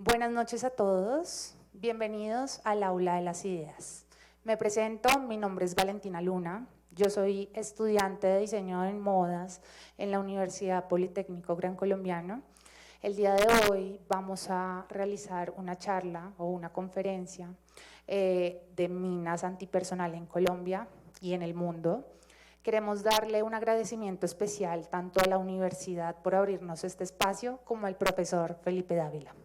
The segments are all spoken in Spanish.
Buenas noches a todos, bienvenidos al Aula de las Ideas. Me presento, mi nombre es Valentina Luna, yo soy estudiante de diseño en modas en la Universidad Politécnico Gran Colombiano. El día de hoy vamos a realizar una charla o una conferencia de minas antipersonal en Colombia y en el mundo. Queremos darle un agradecimiento especial tanto a la universidad por abrirnos este espacio como al profesor Felipe Dávila.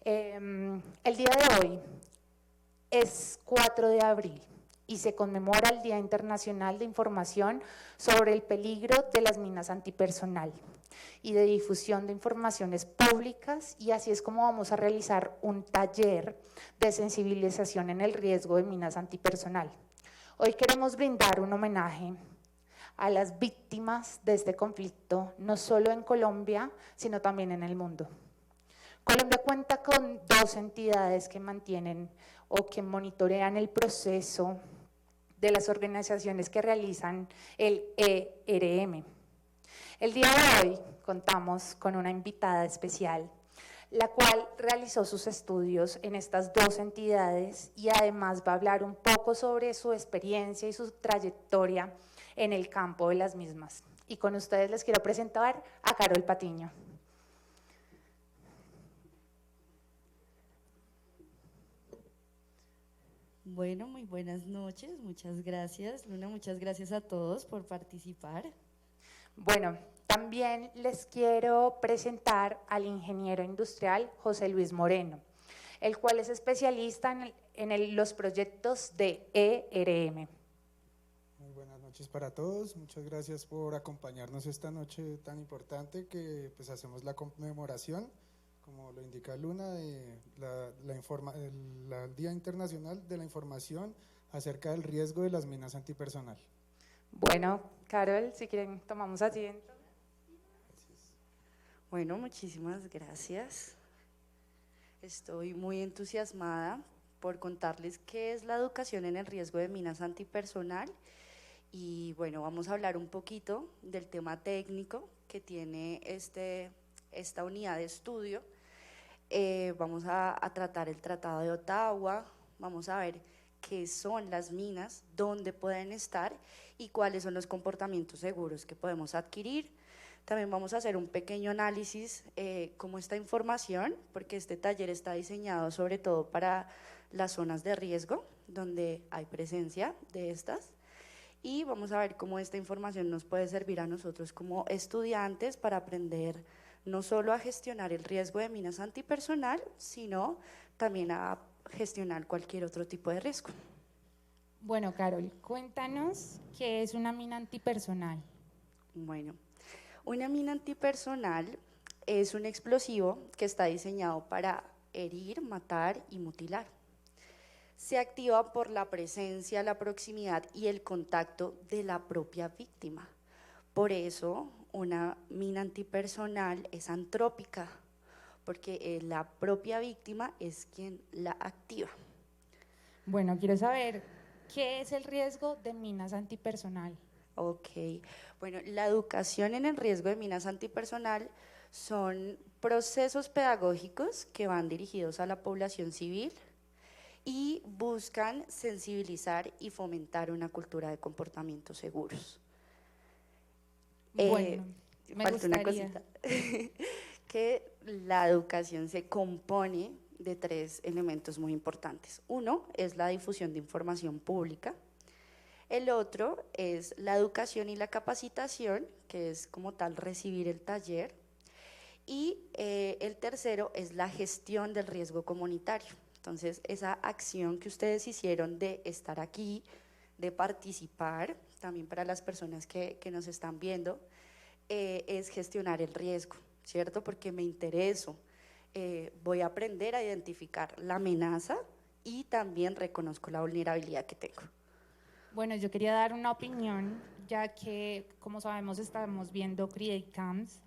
El día de hoy es 4 de abril y se conmemora el Día Internacional de Información sobre el peligro de las minas antipersonal y de difusión de informaciones públicas, y así es como vamos a realizar un taller de sensibilización en el riesgo de minas antipersonal. Hoy queremos brindar un homenaje a las víctimas de este conflicto, no solo en Colombia, sino también en el mundo. Colombia cuenta con dos entidades que mantienen o que monitorean el proceso de las organizaciones que realizan el ERM. El día de hoy contamos con una invitada especial, la cual realizó sus estudios en estas dos entidades y además va a hablar un poco sobre su experiencia y su trayectoria en el campo de las mismas. Y con ustedes les quiero presentar a Carol Patiño. Bueno, muy buenas noches, muchas gracias, Luna, muchas gracias a todos por participar. Bueno, también les quiero presentar al ingeniero industrial José Luis Moreno, el cual es especialista en los proyectos de ERM. Muy buenas noches para todos, muchas gracias por acompañarnos esta noche tan importante que pues hacemos la conmemoración, como lo indica Luna, de el Día Internacional de la Información acerca del riesgo de las minas antipersonal. Bueno, Carol, si quieren tomamos asiento. Gracias. Bueno, muchísimas gracias. Estoy muy entusiasmada por contarles qué es la educación en el riesgo de minas antipersonal y bueno, vamos a hablar un poquito del tema técnico que tiene esta unidad de estudio. Vamos a tratar el Tratado de Ottawa, vamos a ver qué son las minas, dónde pueden estar y cuáles son los comportamientos seguros que podemos adquirir. También vamos a hacer un pequeño análisis como esta información, porque este taller está diseñado sobre todo para las zonas de riesgo, donde hay presencia de estas. Y vamos a ver cómo esta información nos puede servir a nosotros como estudiantes para aprender no solo a gestionar el riesgo de minas antipersonal, sino también a gestionar cualquier otro tipo de riesgo. Bueno, Carol, cuéntanos qué es una mina antipersonal. Bueno, una mina antipersonal es un explosivo que está diseñado para herir, matar y mutilar. Se activa por la presencia, la proximidad y el contacto de la propia víctima. Por eso, una mina antipersonal es antrópica, porque la propia víctima es quien la activa. Bueno, quiero saber qué es el riesgo de minas antipersonal. Ok, bueno, la educación en el riesgo de minas antipersonal son procesos pedagógicos que van dirigidos a la población civil y buscan sensibilizar y fomentar una cultura de comportamientos seguros. Bueno, me Falta una gustaría. cosita, que la educación se compone de tres elementos muy importantes. Uno es la difusión de información pública, el otro es la educación y la capacitación, que es como tal recibir el taller, y el tercero es la gestión del riesgo comunitario. Entonces, esa acción que ustedes hicieron de estar aquí, de participar, también para las personas que nos están viendo, es gestionar el riesgo, ¿cierto? Porque me intereso, voy a aprender a identificar la amenaza y también reconozco la vulnerabilidad que tengo. Bueno, yo quería dar una opinión, ya que, como sabemos, estamos viendo Create Camps,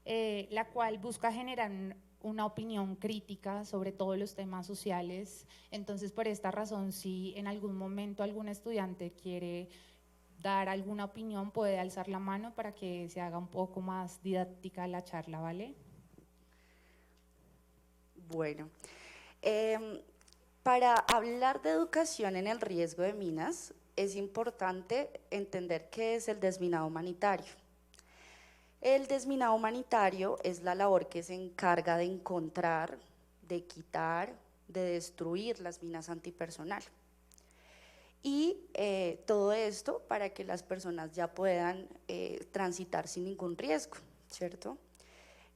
la cual busca generar una opinión crítica sobre todos los temas sociales. Entonces, por esta razón, si en algún momento algún estudiante quiere dar alguna opinión, puede alzar la mano para que se haga un poco más didáctica la charla, ¿vale? Bueno, em, para hablar de educación en el riesgo de minas, es importante entender qué es el desminado humanitario. El desminado humanitario es la labor que se encarga de encontrar, de quitar, de destruir las minas antipersonal. Y todo esto para que las personas ya puedan transitar sin ningún riesgo, ¿cierto?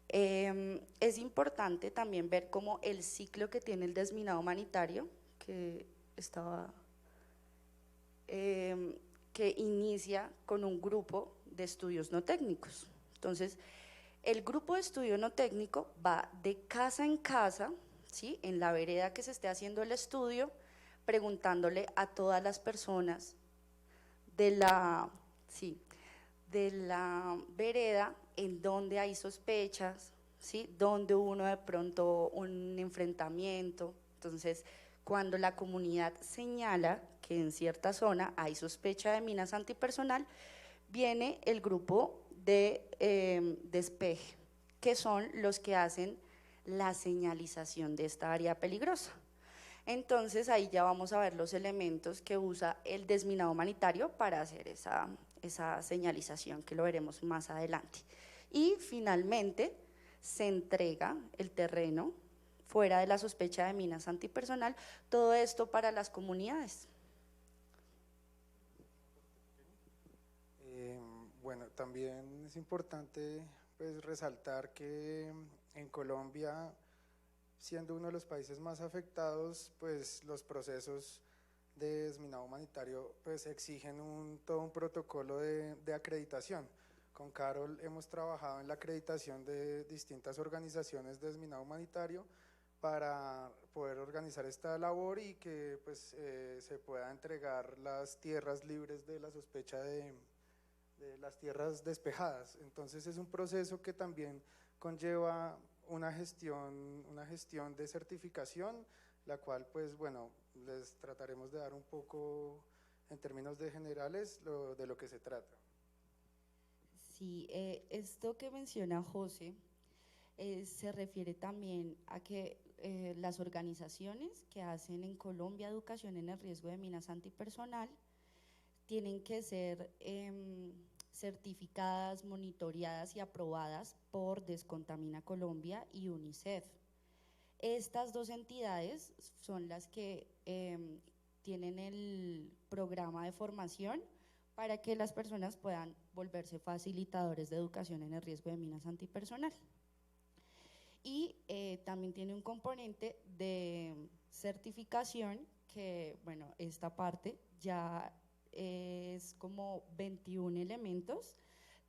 Es importante también ver cómo el ciclo que tiene el desminado humanitario, que estaba, que inicia con un grupo de estudios no técnicos. Entonces, el grupo de estudio no técnico va de casa en casa, ¿sí? En la vereda que se esté haciendo el estudio, preguntándole a todas las personas de la, sí, de la vereda en donde hay sospechas, ¿sí? Donde hubo uno de pronto un enfrentamiento. Entonces, cuando la comunidad señala que en cierta zona hay sospecha de minas antipersonal, viene el grupo de despeje, que son los que hacen la señalización de esta área peligrosa. Entonces ahí ya vamos a ver los elementos que usa el desminado humanitario para hacer esa señalización, que lo veremos más adelante. Y finalmente se entrega el terreno fuera de la sospecha de minas antipersonal, todo esto para las comunidades. Bueno, también es importante pues resaltar que en Colombia, siendo uno de los países más afectados, pues los procesos de desminado humanitario pues exigen todo un protocolo de acreditación. Con Carol hemos trabajado en la acreditación de distintas organizaciones de desminado humanitario para poder organizar esta labor y que pues se pueda entregar las tierras libres de la sospecha de las tierras despejadas. Entonces es un proceso que también conlleva una gestión de certificación, la cual pues bueno, les trataremos de dar un poco en términos de generales de lo que se trata. Sí, esto que menciona José se refiere también a que las organizaciones que hacen en Colombia educación en el riesgo de minas antipersonal tienen que ser certificadas, monitoreadas y aprobadas por Descontamina Colombia y UNICEF. Estas dos entidades son las que tienen el programa de formación para que las personas puedan volverse facilitadores de educación en el riesgo de minas antipersonal. Y también tiene un componente de certificación que, bueno, esta parte ya es como 21 elementos,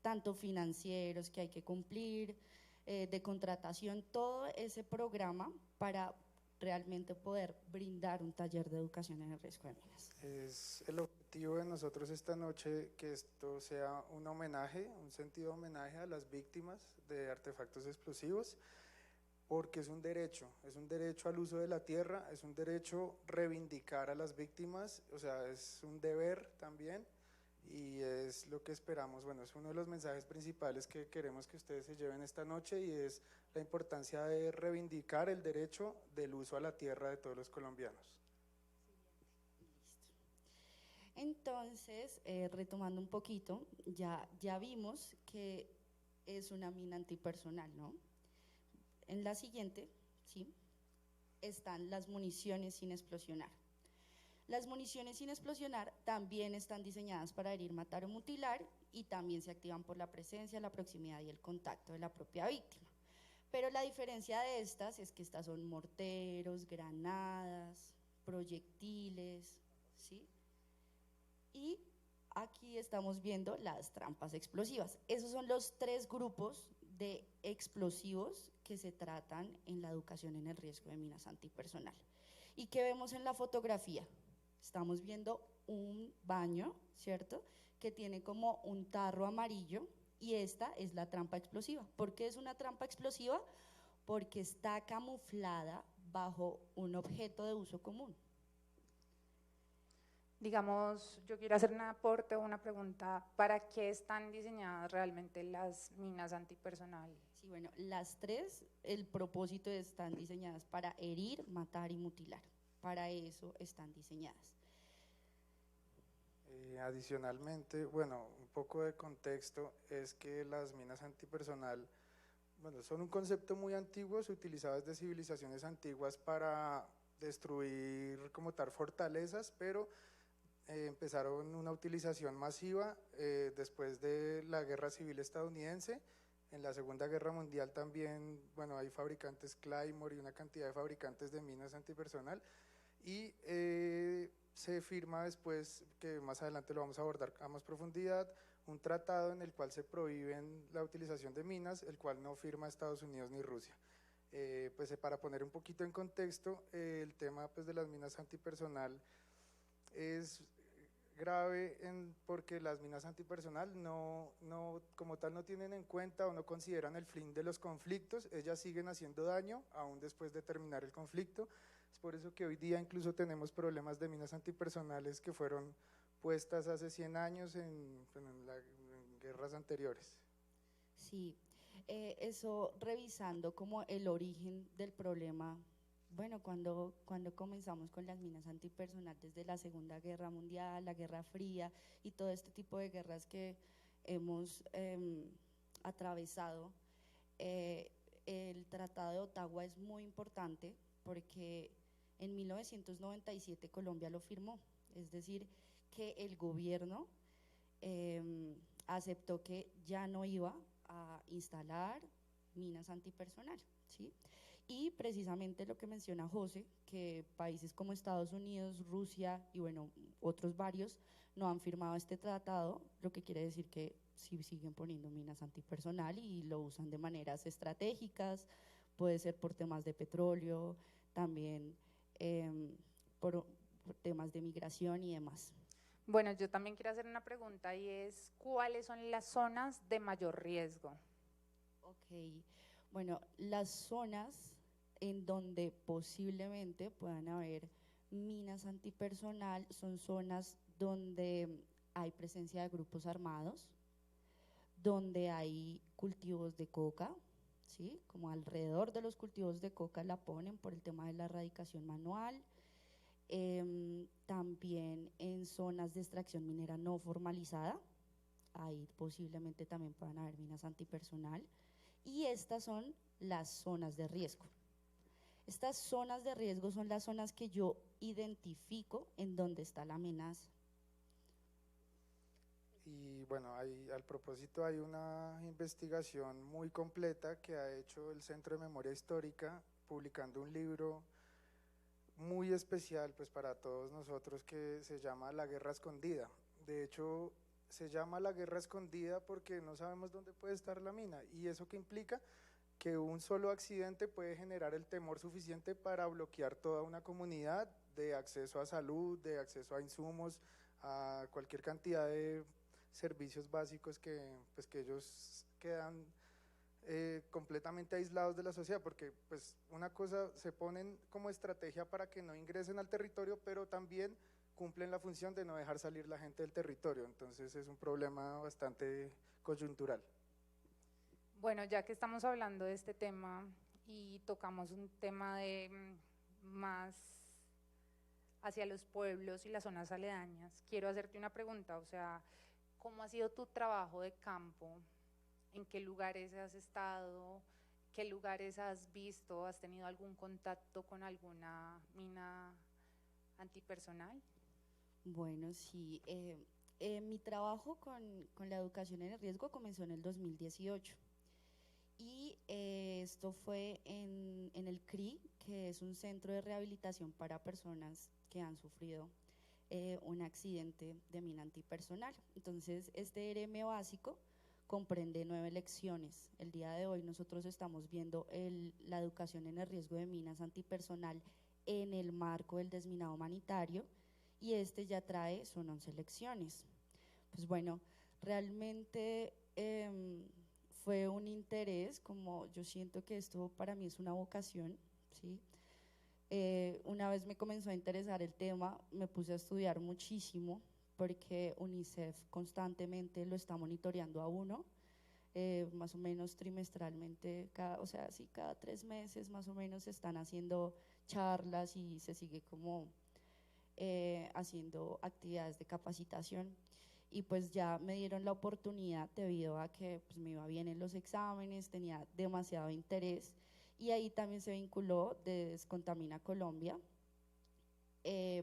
tanto financieros que hay que cumplir, de contratación, todo ese programa para realmente poder brindar un taller de educación en el riesgo de minas. Es el objetivo de nosotros esta noche que esto sea un homenaje, un sentido homenaje a las víctimas de artefactos explosivos, porque es un derecho al uso de la tierra, es un derecho reivindicar a las víctimas, o sea, es un deber también y es lo que esperamos. Bueno, es uno de los mensajes principales que queremos que ustedes se lleven esta noche y es la importancia de reivindicar el derecho del uso a la tierra de todos los colombianos. Entonces, retomando un poquito, ya vimos que es una mina antipersonal, ¿no? En la siguiente, ¿sí? Están las municiones sin explosionar. Las municiones sin explosionar también están diseñadas para herir, matar o mutilar y también se activan por la presencia, la proximidad y el contacto de la propia víctima. Pero la diferencia de estas es que estas son morteros, granadas, proyectiles, ¿sí? Y aquí estamos viendo las trampas explosivas. Esos son los 3 grupos de explosivos que se tratan en la educación en el riesgo de minas antipersonal. ¿Y qué vemos en la fotografía? Estamos viendo un baño, ¿cierto? Que tiene como un tarro amarillo y esta es la trampa explosiva. ¿Por qué es una trampa explosiva? Porque está camuflada bajo un objeto de uso común. Digamos, yo quiero hacer un aporte o una pregunta, ¿para qué están diseñadas realmente las minas antipersonal? Sí, bueno, las tres, el propósito están diseñadas para herir, matar y mutilar. Para eso están diseñadas. Adicionalmente, bueno, un poco de contexto es que las minas antipersonal, bueno, son un concepto muy antiguo, se utilizaba desde civilizaciones antiguas para destruir como tal fortalezas, pero empezaron una utilización masiva después de la Guerra Civil estadounidense. En la Segunda Guerra Mundial también, bueno, hay fabricantes Claymore y una cantidad de fabricantes de minas antipersonal y se firma después, que más adelante lo vamos a abordar a más profundidad, un tratado en el cual se prohíben la utilización de minas, el cual no firma Estados Unidos ni Rusia. Pues para poner un poquito en contexto, el tema pues, de las minas antipersonal es grave porque las minas antipersonal como tal no tienen en cuenta o no consideran el fin de los conflictos, ellas siguen haciendo daño aún después de terminar el conflicto. Es por eso que hoy día incluso tenemos problemas de minas antipersonales que fueron puestas hace 100 años en guerras anteriores. Sí, eso revisando como el origen del problema. Bueno, cuando comenzamos con las minas antipersonal desde la Segunda Guerra Mundial, la Guerra Fría y todo este tipo de guerras que hemos atravesado, el Tratado de Ottawa es muy importante porque en 1997 Colombia lo firmó, es decir, que el gobierno aceptó que ya no iba a instalar minas antipersonal, ¿sí? Y precisamente lo que menciona José, que países como Estados Unidos, Rusia y bueno, otros varios no han firmado este tratado, lo que quiere decir que sí siguen poniendo minas antipersonal y lo usan de maneras estratégicas, puede ser por temas de petróleo, también por temas de migración y demás. Bueno, yo también quiero hacer una pregunta y es, ¿cuáles son las zonas de mayor riesgo? Ok, bueno, las zonas en donde posiblemente puedan haber minas antipersonal son zonas donde hay presencia de grupos armados, donde hay cultivos de coca, ¿sí? Como alrededor de los cultivos de coca la ponen por el tema de la erradicación manual, también en zonas de extracción minera no formalizada, ahí posiblemente también puedan haber minas antipersonal, y estas son las zonas de riesgo. Estas zonas de riesgo son las zonas que yo identifico en donde está la amenaza. Y bueno, al propósito hay una investigación muy completa que ha hecho el Centro de Memoria Histórica, publicando un libro muy especial pues para todos nosotros que se llama La Guerra Escondida. De hecho, se llama La Guerra Escondida porque no sabemos dónde puede estar la mina. ¿Y eso qué implica? Que un solo accidente puede generar el temor suficiente para bloquear toda una comunidad de acceso a salud, de acceso a insumos, a cualquier cantidad de servicios básicos pues, que ellos quedan completamente aislados de la sociedad, porque pues una cosa se ponen como estrategia para que no ingresen al territorio, pero también cumplen la función de no dejar salir la gente del territorio, entonces es un problema bastante coyuntural. Bueno, ya que estamos hablando de este tema y tocamos un tema de más hacia los pueblos y las zonas aledañas, quiero hacerte una pregunta, o sea, ¿cómo ha sido tu trabajo de campo? ¿En qué lugares has estado? ¿Qué lugares has visto? ¿Has tenido algún contacto con alguna mina antipersonal? Bueno, sí, mi trabajo con la educación en el riesgo comenzó en el 2018 y esto fue en el CRI, que es un centro de rehabilitación para personas que han sufrido un accidente de mina antipersonal. Entonces, este RM básico comprende 9 lecciones. El día de hoy nosotros estamos viendo la educación en el riesgo de minas antipersonal en el marco del desminado humanitario y este ya trae, son 11 lecciones. Pues bueno, realmente fue un interés, como yo siento que esto para mí es una vocación, ¿sí? Una vez me comenzó a interesar el tema, me puse a estudiar muchísimo porque UNICEF constantemente lo está monitoreando a uno, más o menos trimestralmente, o sea, sí, cada 3 meses más o menos se están haciendo charlas y se sigue como haciendo actividades de capacitación. Y pues ya me dieron la oportunidad debido a que pues, me iba bien en los exámenes, tenía demasiado interés, y ahí también se vinculó de Descontamina Colombia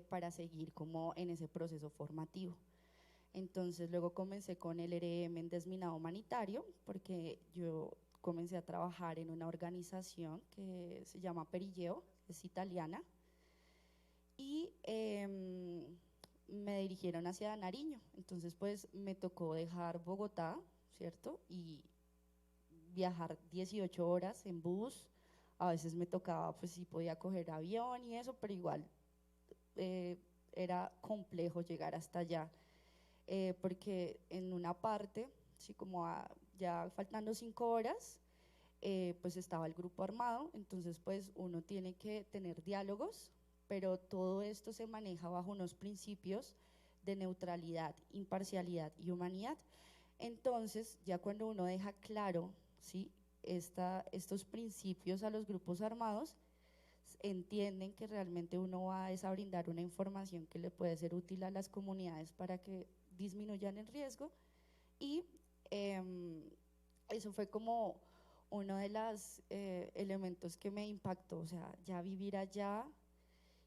para seguir como en ese proceso formativo. Entonces luego comencé con el RM en desminado humanitario, porque yo comencé a trabajar en una organización que se llama Perilleo, es italiana, y me dirigieron hacia Nariño. Entonces pues me tocó dejar Bogotá, ¿cierto? Y viajar 18 horas en bus. A veces me tocaba, pues sí podía coger avión y eso, pero igual era complejo llegar hasta allá, porque en una parte, sí, como ya faltando 5 horas, pues estaba el grupo armado. Entonces pues uno tiene que tener diálogos, pero todo esto se maneja bajo unos principios de neutralidad, imparcialidad y humanidad. Entonces ya cuando uno deja claro, ¿sí?, estos principios a los grupos armados, entienden que realmente uno va a brindar una información que le puede ser útil a las comunidades para que disminuyan el riesgo. Y eso fue como uno de los elementos que me impactó, o sea, ya vivir allá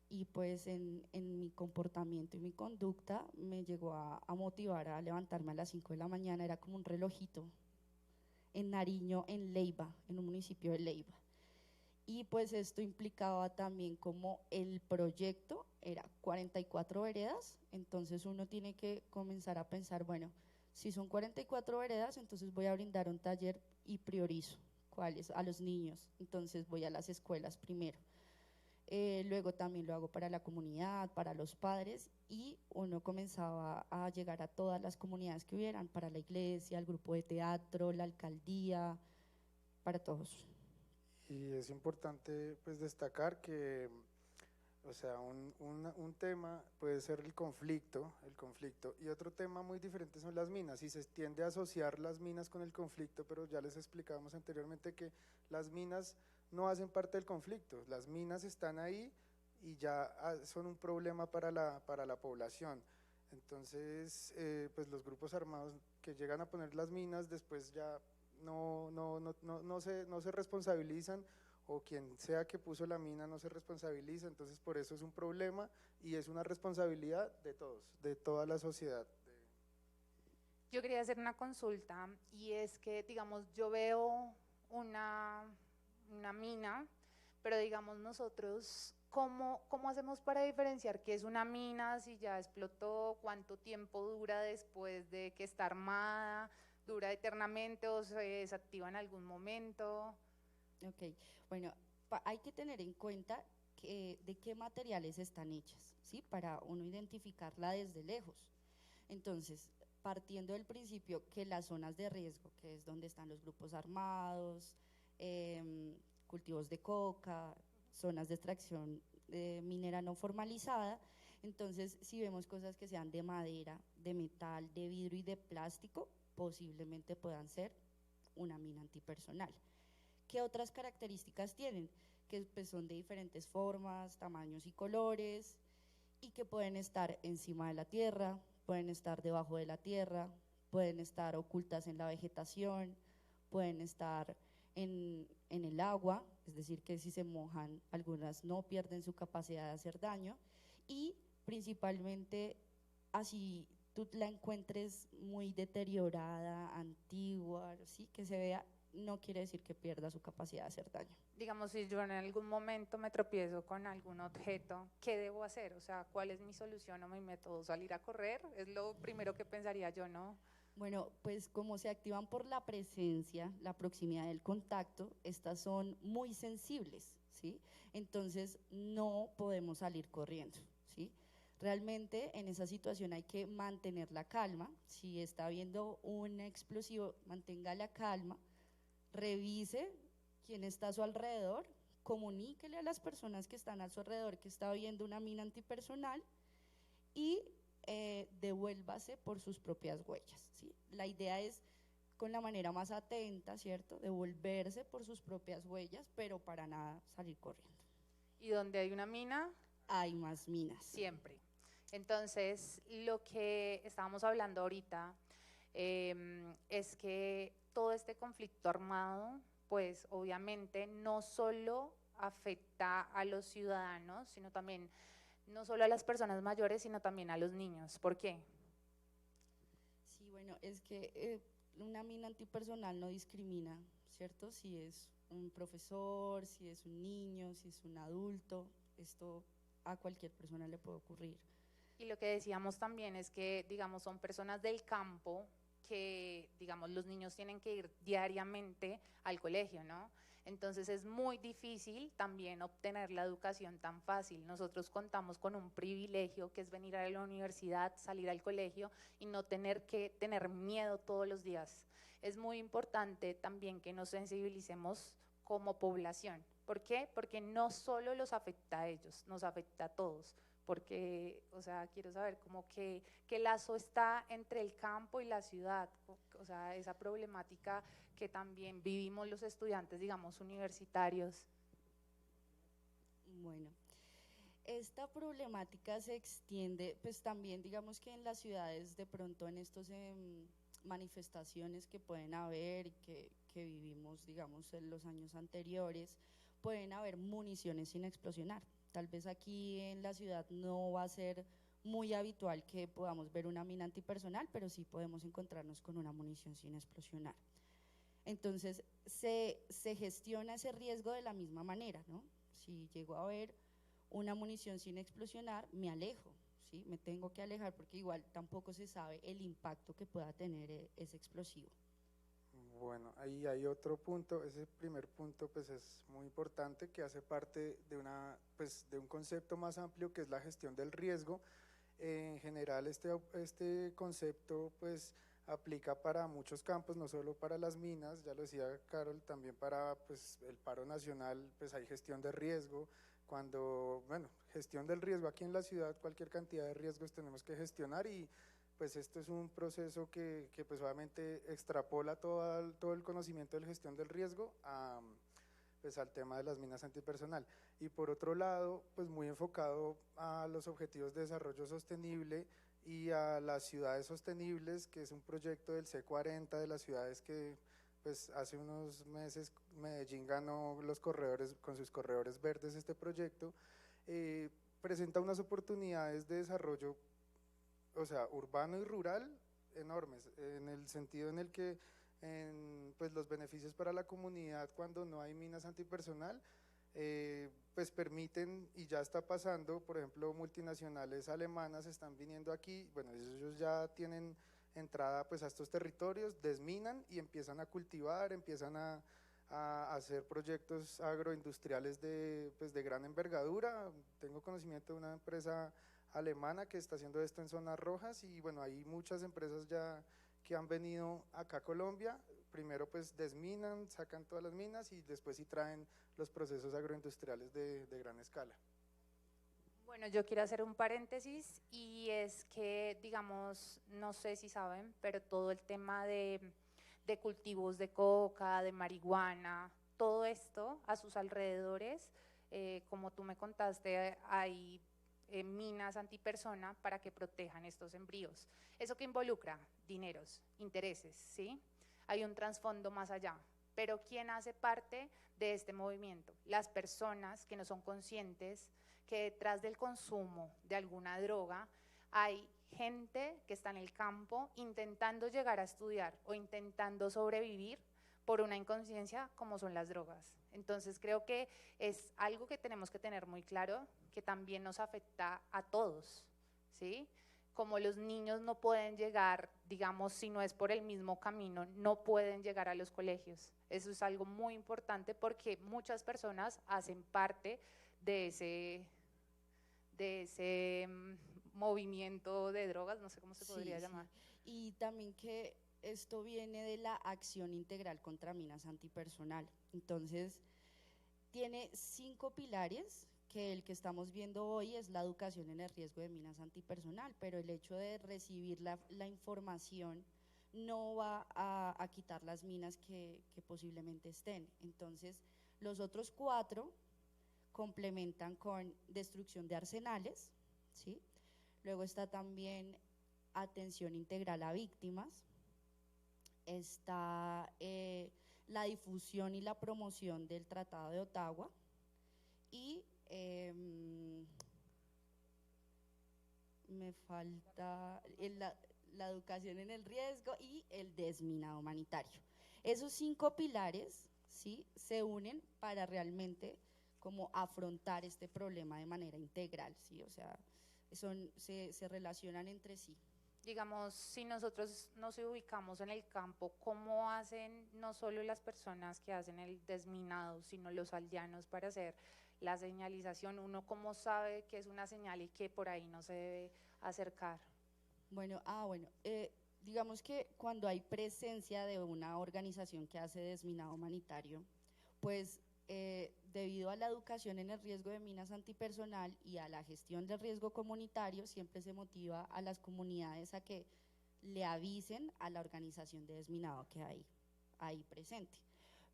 y pues en mi comportamiento y mi conducta me llegó a motivar a levantarme a las 5 de la mañana, era como un relojito, en Nariño, en Leiva, en un municipio de Leiva. Y pues esto implicaba también como el proyecto era 44 veredas, entonces uno tiene que comenzar a pensar, bueno, si son 44 veredas, entonces voy a brindar un taller y priorizo cuáles, a los niños, entonces voy a las escuelas primero. Luego también lo hago para la comunidad, para los padres, y uno comenzaba a llegar a todas las comunidades que hubieran, para la iglesia, el grupo de teatro, la alcaldía, para todos. Y es importante pues destacar que, o sea, un tema puede ser el conflicto, y otro tema muy diferente son las minas, y se tiende a asociar las minas con el conflicto, pero ya les explicábamos anteriormente que las minas no hacen parte del conflicto, las minas están ahí y ya son un problema para la población. Entonces, pues los grupos armados que llegan a poner las minas después ya no se responsabilizan, o quien sea que puso la mina no se responsabiliza. Entonces por eso es un problema y es una responsabilidad de todos, de toda la sociedad. Yo quería hacer una consulta, y es que, digamos, yo veo una mina, pero digamos nosotros, ¿cómo hacemos para diferenciar qué es una mina, si ya explotó, cuánto tiempo dura después de que está armada, dura eternamente o se desactiva en algún momento? Ok, bueno, hay que tener en cuenta de qué materiales están hechas, ¿sí? Para uno identificarla desde lejos. Entonces, partiendo del principio que las zonas de riesgo, que es donde están los grupos armados, cultivos de coca, zonas de extracción minera no formalizada, entonces si vemos cosas que sean de madera, de metal, de vidrio y de plástico, posiblemente puedan ser una mina antipersonal. ¿Qué otras características tienen? Que pues son de diferentes formas, tamaños y colores, y que pueden estar encima de la tierra, pueden estar debajo de la tierra, pueden estar ocultas en la vegetación, pueden estar en el agua, es decir, que si se mojan, algunas no pierden su capacidad de hacer daño, y principalmente así tú la encuentres muy deteriorada, antigua, ¿sí?, que se vea, no quiere decir que pierda su capacidad de hacer daño. Digamos, si yo en algún momento me tropiezo con algún objeto, ¿qué debo hacer? O sea, ¿cuál es mi solución o mi método? ¿Salir a correr? Es lo primero que pensaría yo, ¿no? Bueno, pues como se activan por la presencia, la proximidad del contacto, estas son muy sensibles, ¿sí? Entonces no podemos salir corriendo, ¿sí? Realmente en esa situación hay que mantener la calma. Si está viendo un explosivo, mantenga la calma, revise quién está a su alrededor, comuníquele a las personas que están a su alrededor que está habiendo una mina antipersonal y devuélvase por sus propias huellas, ¿sí? La idea es con la manera más atenta, ¿cierto? Devolverse por sus propias huellas, pero para nada salir corriendo. Y donde hay una mina, hay más minas. Siempre. Entonces, lo que estábamos hablando ahorita es que todo este conflicto armado, pues obviamente no solo afecta a los ciudadanos, sino también, no solo a las personas mayores, sino también a los niños. ¿Por qué? Sí, bueno, es que una mina antipersonal no discrimina, ¿cierto? Si es un profesor, si es un niño, si es un adulto, esto a cualquier persona le puede ocurrir. Y lo que decíamos también es que, digamos, son personas del campo que, digamos, los niños tienen que ir diariamente al colegio, ¿no? Entonces es muy difícil también obtener la educación tan fácil. Nosotros contamos con un privilegio que es venir a la universidad, salir al colegio y no tener que tener miedo todos los días. Es muy importante también que nos sensibilicemos como población. ¿Por qué? Porque no solo los afecta a ellos, nos afecta a todos. Porque, o sea, quiero saber cómo qué lazo está entre el campo y la ciudad, o sea, esa problemática que también vivimos los estudiantes, digamos, universitarios. Bueno, esta problemática se extiende, pues también digamos que en las ciudades de pronto en estos manifestaciones que pueden haber y que vivimos, digamos, en los años anteriores, pueden haber municiones sin explosionar. Tal vez aquí en la ciudad no va a ser muy habitual que podamos ver una mina antipersonal, pero sí podemos encontrarnos con una munición sin explosionar. Entonces, se gestiona ese riesgo de la misma manera, ¿no? Si llego a ver una munición sin explosionar, me alejo, ¿sí? Me tengo que alejar porque igual tampoco se sabe el impacto que pueda tener ese explosivo. Bueno, ahí hay otro punto, ese primer punto pues es muy importante, que hace parte de de un concepto más amplio que es la gestión del riesgo. En general este concepto pues aplica para muchos campos, no solo para las minas, ya lo decía Carol, también para pues el paro nacional, pues hay gestión de riesgo. Bueno, gestión del riesgo aquí en la ciudad, cualquier cantidad de riesgos tenemos que gestionar, y pues esto es un proceso que pues obviamente extrapola todo el conocimiento de la gestión del riesgo pues al tema de las minas antipersonal. Y por otro lado, pues muy enfocado a los objetivos de desarrollo sostenible y a las ciudades sostenibles, que es un proyecto del C40 de las ciudades que pues hace unos meses Medellín ganó los corredores, con sus corredores verdes este proyecto. Presenta unas oportunidades de desarrollo, o sea, urbano y rural enormes, en el sentido en el que pues los beneficios para la comunidad cuando no hay minas antipersonal, pues permiten, y ya está pasando, por ejemplo, multinacionales alemanas están viniendo aquí, bueno, ellos ya tienen entrada pues a estos territorios, desminan y empiezan a cultivar, empiezan a hacer proyectos agroindustriales pues de gran envergadura. Tengo conocimiento de una empresa alemana que está haciendo esto en zonas rojas, y bueno, hay muchas empresas ya que han venido acá a Colombia. Primero pues desminan, sacan todas las minas y después sí traen los procesos agroindustriales de gran escala. Bueno, yo quiero hacer un paréntesis, y es que, digamos, no sé si saben, pero todo el tema de cultivos de coca, de marihuana, todo esto a sus alrededores, como tú me contaste, hay minas antipersona para que protejan estos embrios. ¿Eso que involucra? Dineros, intereses, ¿sí? Hay un trasfondo más allá. Pero ¿quién hace parte de este movimiento? Las personas que no son conscientes que detrás del consumo de alguna droga hay gente que está en el campo intentando llegar a estudiar o intentando sobrevivir por una inconsciencia como son las drogas. Entonces creo que es algo que tenemos que tener muy claro, que también nos afecta a todos, ¿sí? Como los niños no pueden llegar, digamos, si no es por el mismo camino, no pueden llegar a los colegios. Eso es algo muy importante porque muchas personas hacen parte de ese movimiento de drogas, no sé cómo se podría llamar. Y también que esto viene de la acción integral contra minas antipersonal. Entonces, tiene 5 pilares, que el que estamos viendo hoy es la educación en el riesgo de minas antipersonal, pero el hecho de recibir la información no va a quitar las minas que posiblemente estén. Entonces, los otros 4 complementan con destrucción de arsenales, ¿sí? Luego está también atención integral a víctimas, está la difusión y la promoción del Tratado de Ottawa y me falta la educación en el riesgo y el desminado humanitario. Esos 5 pilares, ¿sí?, se unen para realmente como afrontar este problema de manera integral, ¿sí? O sea, se relacionan entre sí. Digamos, si nosotros nos ubicamos en el campo, ¿cómo hacen no solo las personas que hacen el desminado, sino los aldeanos para hacer la señalización? ¿Uno cómo sabe que es una señal y que por ahí no se debe acercar? Bueno, digamos que cuando hay presencia de una organización que hace desminado humanitario, pues debido a la educación en el riesgo de minas antipersonal y a la gestión del riesgo comunitario, siempre se motiva a las comunidades a que le avisen a la organización de desminado que hay ahí presente.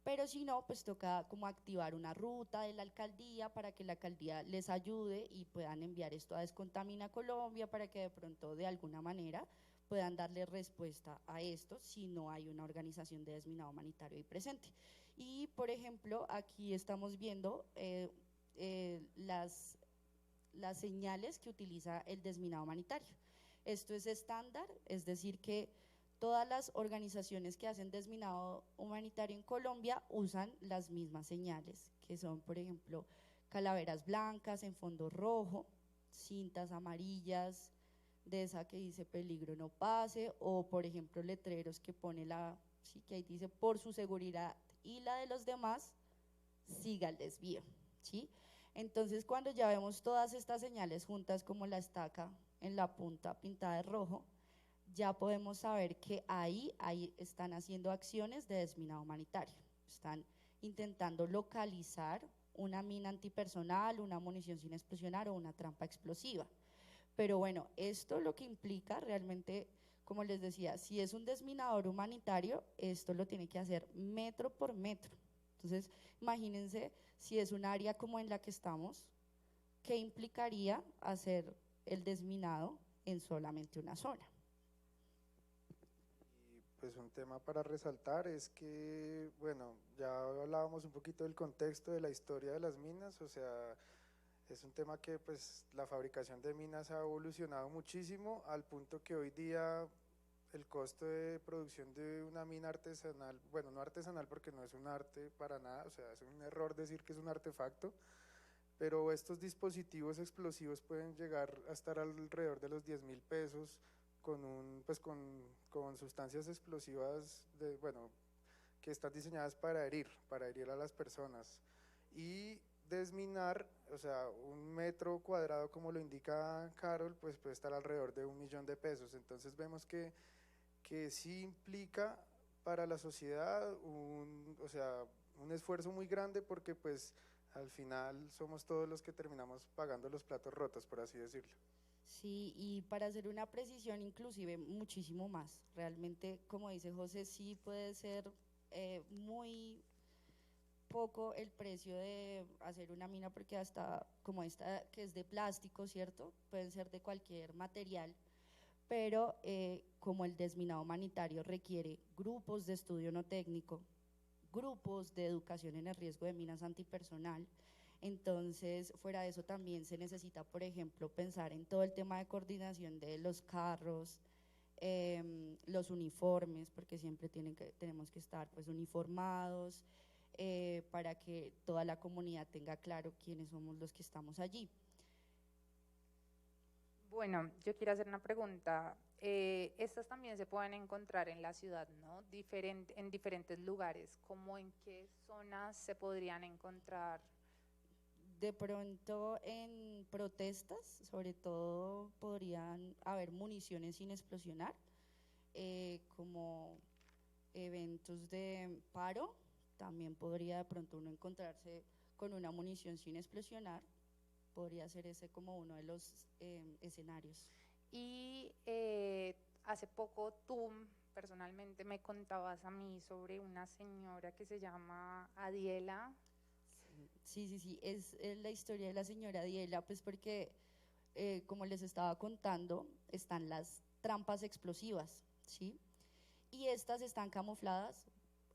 Pero si no, pues toca como activar una ruta de la alcaldía para que la alcaldía les ayude y puedan enviar esto a Descontamina Colombia para que de pronto de alguna manera puedan darle respuesta a esto si no hay una organización de desminado humanitario ahí presente. Y por ejemplo, aquí estamos viendo las señales que utiliza el desminado humanitario. Esto es estándar, es decir que todas las organizaciones que hacen desminado humanitario en Colombia usan las mismas señales, que son, por ejemplo, calaveras blancas en fondo rojo, cintas amarillas, de esa que dice peligro no pase, o por ejemplo letreros que pone sí, que ahí dice por su seguridad y la de los demás, siga el desvío, ¿sí? Entonces cuando ya vemos todas estas señales juntas como la estaca en la punta pintada de rojo, ya podemos saber que ahí están haciendo acciones de desminado humanitario, están intentando localizar una mina antipersonal, una munición sin explosionar o una trampa explosiva. Pero bueno, esto lo que implica realmente, como les decía, si es un desminador humanitario, esto lo tiene que hacer metro por metro. Entonces, imagínense si es un área como en la que estamos, ¿qué implicaría hacer el desminado en solamente una zona? Y pues un tema para resaltar es que, bueno, ya hablábamos un poquito del contexto de la historia de las minas, o sea, es un tema que pues la fabricación de minas ha evolucionado muchísimo al punto que hoy día el costo de producción de una mina artesanal, bueno, no artesanal porque no es un arte para nada, o sea, es un error decir que es un artefacto, pero estos dispositivos explosivos pueden llegar a estar alrededor de los 10.000 pesos pues con sustancias explosivas bueno, que están diseñadas para herir a las personas. Y desminar, o sea, un metro cuadrado, como lo indica Carol, pues puede estar alrededor de 1.000.000 de pesos. Entonces vemos que sí implica para la sociedad o sea, un esfuerzo muy grande porque pues al final somos todos los que terminamos pagando los platos rotos, por así decirlo. Sí, y para hacer una precisión inclusive muchísimo más. Realmente, como dice José, sí puede ser muy poco el precio de hacer una mina porque hasta como esta que es de plástico, ¿cierto? Pueden ser de cualquier material, pero como el desminado humanitario requiere grupos de estudio no técnico, grupos de educación en el riesgo de minas antipersonal, entonces fuera de eso también se necesita, por ejemplo, pensar en todo el tema de coordinación de los carros, los uniformes, porque siempre tenemos que estar pues uniformados, para que toda la comunidad tenga claro quiénes somos los que estamos allí. Bueno, yo quiero hacer una pregunta. Estas también se pueden encontrar en la ciudad, ¿no? En diferentes lugares. ¿Cómo en qué zonas se podrían encontrar? De pronto en protestas, sobre todo podrían haber municiones sin explosionar, como eventos de paro, también podría de pronto uno encontrarse con una munición sin explosionar. Podría ser ese como uno de los escenarios. Y hace poco tú personalmente me contabas a mí sobre una señora que se llama Adiela. Sí, es la historia de la señora Adiela, pues porque, como les estaba contando, están las trampas explosivas, ¿sí? Y estas están camufladas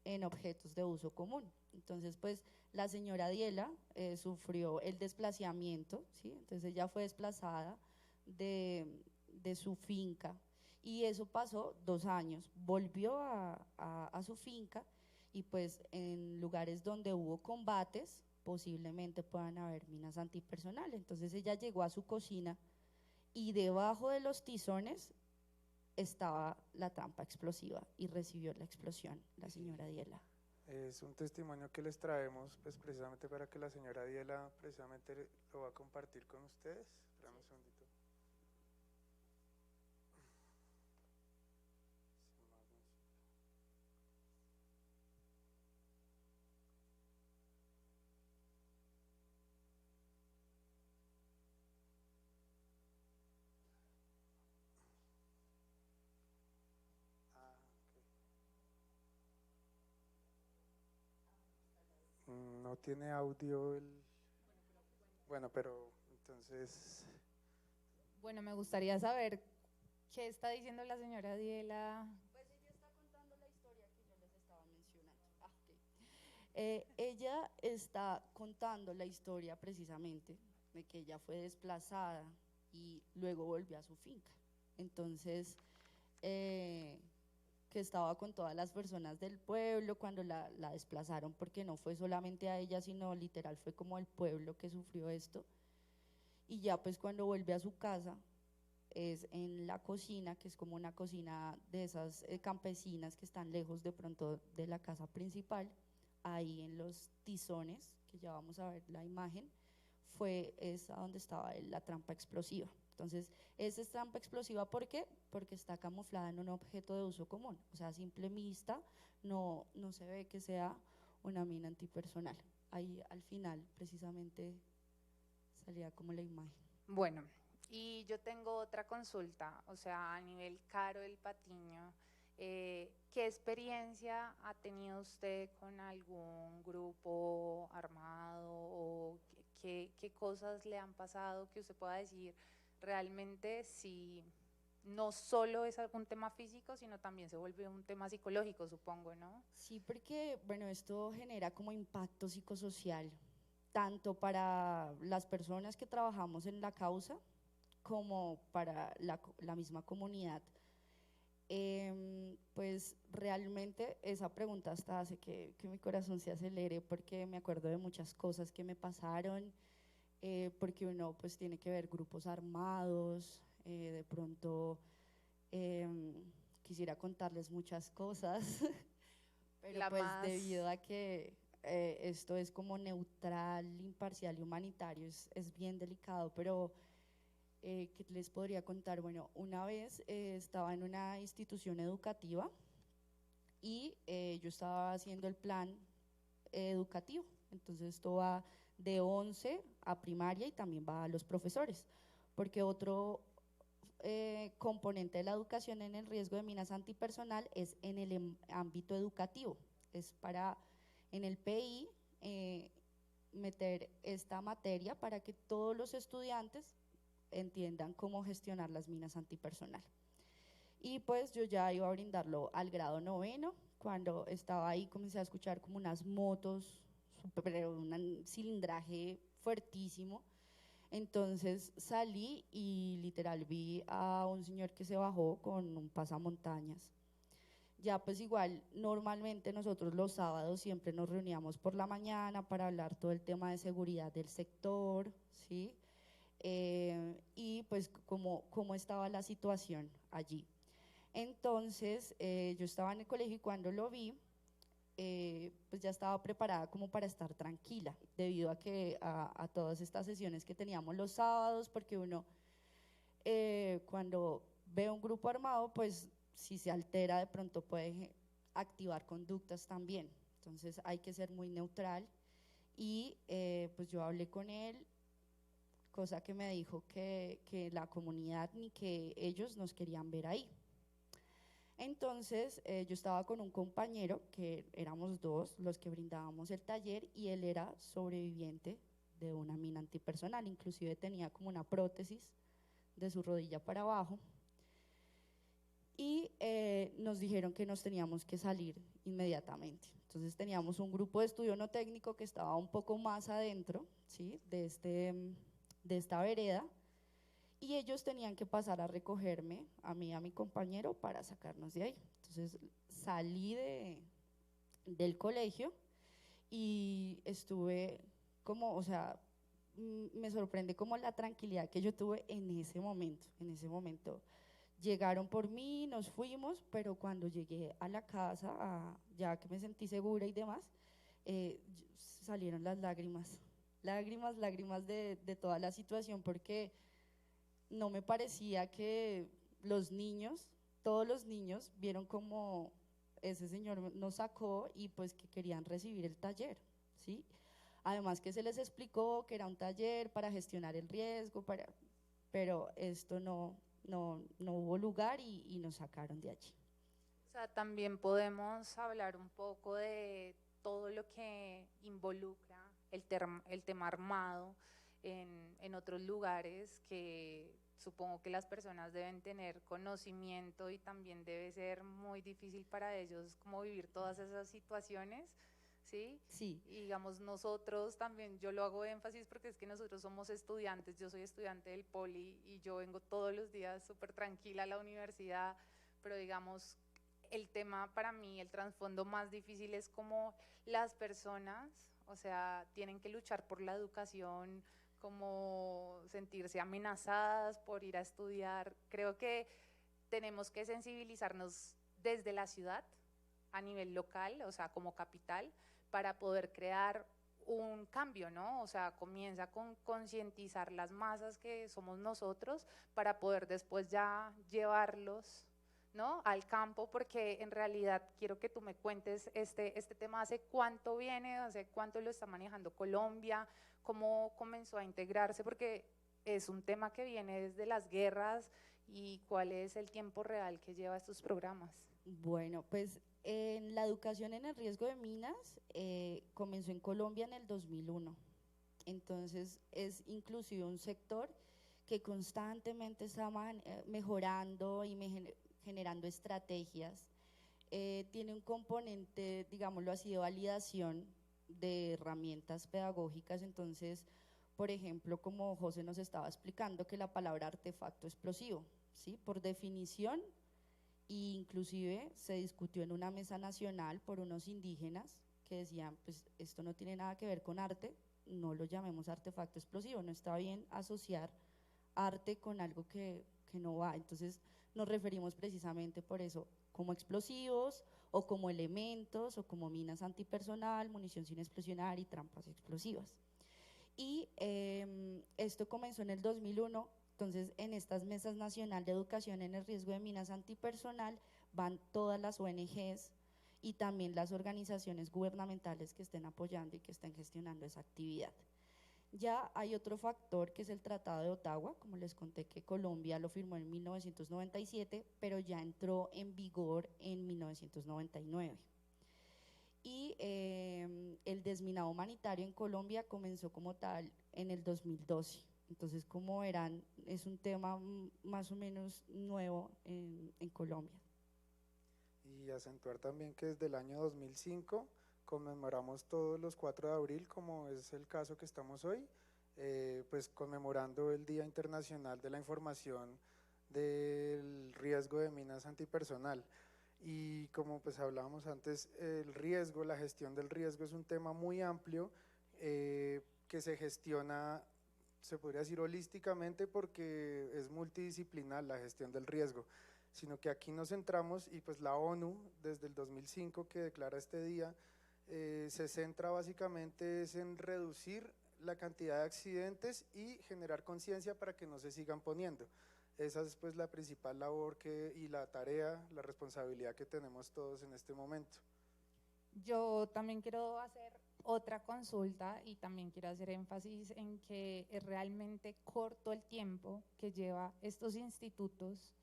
en objetos de uso común. Entonces, pues, la señora Adiela sufrió el desplazamiento, ¿sí? Entonces ella fue desplazada de su finca, y eso pasó 2 años, volvió a su finca, y pues en lugares donde hubo combates, posiblemente puedan haber minas antipersonal. Entonces ella llegó a su cocina y debajo de los tizones estaba la trampa explosiva y recibió la explosión la señora Diela. Es un testimonio que les traemos pues precisamente para que la señora Diela precisamente lo va a compartir con ustedes. Espérame un segundito. No tiene audio el... Bueno, pero entonces... Bueno, me gustaría saber qué está diciendo la señora Diela. Pues ella está contando la historia que yo les estaba mencionando. Ella está contando la historia precisamente de que ella fue desplazada y luego volvió a su finca. Entonces, que estaba con todas las personas del pueblo cuando la desplazaron, porque no fue solamente a ella, sino literal fue como el pueblo que sufrió esto. Y ya pues cuando vuelve a su casa, es en la cocina, que es como una cocina de esas campesinas que están lejos de pronto de la casa principal, ahí en los tizones, que ya vamos a ver la imagen, es a donde estaba la trampa explosiva. Entonces, esa es trampa explosiva, ¿por qué? Porque está camuflada en un objeto de uso común, o sea, a simple vista no se ve que sea una mina antipersonal. Ahí al final precisamente salía como la imagen. Bueno, y yo tengo otra consulta, o sea, a nivel Caro del Patiño, ¿qué experiencia ha tenido usted con algún grupo armado o qué cosas le han pasado que usted pueda decir realmente si no solo es algún tema físico, sino también se vuelve un tema psicológico, supongo, ¿no? Sí, porque, bueno, esto genera como impacto psicosocial, tanto para las personas que trabajamos en la causa, como para la misma comunidad. Pues realmente esa pregunta hasta hace que mi corazón se acelere, porque me acuerdo de muchas cosas que me pasaron, porque uno pues tiene que ver grupos armados, de pronto quisiera contarles muchas cosas, pero La pues más, debido a que esto es como neutral, imparcial y humanitario, es bien delicado, pero ¿qué les podría contar? Bueno, una vez estaba en una institución educativa y yo estaba haciendo el plan educativo, entonces esto va de 11 a primaria y también va a los profesores, porque otro componente de la educación en el riesgo de minas antipersonal es en el ámbito educativo, es para en el PI meter esta materia para que todos los estudiantes entiendan cómo gestionar las minas antipersonal. Y pues yo ya iba a brindarlo al grado 9º, cuando estaba ahí comencé a escuchar como unas motos, un cilindraje fuertísimo. Entonces salí y literal vi a un señor que se bajó con un pasamontañas. Ya pues igual, normalmente nosotros los sábados siempre nos reuníamos por la mañana para hablar todo el tema de seguridad del sector, ¿sí? Y pues cómo estaba la situación allí. Entonces yo estaba en el colegio y cuando lo vi, pues ya estaba preparada como para estar tranquila, debido a que a todas estas sesiones que teníamos los sábados, porque uno cuando ve un grupo armado, pues si se altera de pronto puede activar conductas también, entonces hay que ser muy neutral. y pues yo hablé con él, cosa que me dijo que la comunidad ni que ellos nos querían ver ahí. Entonces yo estaba con un compañero, que éramos dos los que brindábamos el taller, y él era sobreviviente de una mina antipersonal, inclusive tenía como una prótesis de su rodilla para abajo, y nos dijeron que nos teníamos que salir inmediatamente. Entonces teníamos un grupo de estudio no técnico que estaba un poco más adentro, ¿sí?, de esta vereda, y ellos tenían que pasar a recogerme a mí y a mi compañero para sacarnos de ahí. Entonces salí del colegio y estuve como, o sea, me sorprende como la tranquilidad que yo tuve en ese momento. En ese momento llegaron por mí, nos fuimos, pero cuando llegué a la casa, ya que me sentí segura y demás, salieron las lágrimas, lágrimas, lágrimas de toda la situación, porque no me parecía que los niños, todos los niños, vieron como ese señor nos sacó y pues que querían recibir el taller, ¿sí? Además que se les explicó que era un taller para gestionar el riesgo, pero esto no hubo lugar y nos sacaron de allí. O sea, también podemos hablar un poco de todo lo que involucra el tema armado en otros lugares, que supongo que las personas deben tener conocimiento, y también debe ser muy difícil para ellos como vivir todas esas situaciones, ¿sí? Sí. Y digamos, nosotros también, yo lo hago énfasis porque es que nosotros somos estudiantes, yo soy estudiante del Poli y yo vengo todos los días súper tranquila a la universidad, pero digamos, el tema para mí, el trasfondo más difícil es como las personas, o sea, tienen que luchar por la educación, como sentirse amenazadas por ir a estudiar. Creo que tenemos que sensibilizarnos desde la ciudad, a nivel local, o sea, como capital, para poder crear un cambio, ¿no? O sea, comienza con concientizar las masas que somos nosotros para poder después ya llevarlos, ¿no?, al campo, porque en realidad quiero que tú me cuentes este tema, ¿hace cuánto viene? ¿Hace cuánto lo está manejando Colombia? ¿Cómo comenzó a integrarse? Porque es un tema que viene desde las guerras, y ¿cuál es el tiempo real que lleva estos programas? Bueno, pues en la educación en el riesgo de minas comenzó en Colombia en el 2001. Entonces es inclusive un sector que constantemente está mejorando y generando estrategias. Tiene un componente, digámoslo así, de validación de herramientas pedagógicas. Entonces, por ejemplo, como José nos estaba explicando, que la palabra artefacto explosivo, ¿sí?, por definición, e inclusive se discutió en una mesa nacional por unos indígenas que decían, pues esto no tiene nada que ver con arte, no lo llamemos artefacto explosivo, no está bien asociar arte con algo que no va. Entonces nos referimos precisamente por eso como explosivos, o como elementos, o como minas antipersonal, munición sin explosionar y trampas explosivas. Y esto comenzó en el 2001. Entonces en estas mesas nacional de educación en el riesgo de minas antipersonal van todas las ONGs y también las organizaciones gubernamentales que estén apoyando y que estén gestionando esa actividad. Ya hay otro factor, que es el Tratado de Ottawa, como les conté, que Colombia lo firmó en 1997, pero ya entró en vigor en 1999. Y el desminado humanitario en Colombia comenzó como tal en el 2012. Entonces, como verán, es un tema más o menos nuevo en Colombia. Y acentuar también que desde el año 2005 conmemoramos todos los 4 de abril, como es el caso que estamos hoy, pues conmemorando el Día Internacional de la Información del Riesgo de Minas Antipersonal. Y como pues hablábamos antes, el riesgo, la gestión del riesgo es un tema muy amplio que se gestiona, se podría decir holísticamente, porque es multidisciplinar la gestión del riesgo, sino que aquí nos centramos, y pues la ONU desde el 2005 que declara este día, se centra básicamente es en reducir la cantidad de accidentes y generar conciencia para que no se sigan poniendo. Esa es pues la principal labor y la tarea, la responsabilidad que tenemos todos en este momento. Yo también quiero hacer otra consulta y también quiero hacer énfasis en que es realmente corto el tiempo que lleva estos institutos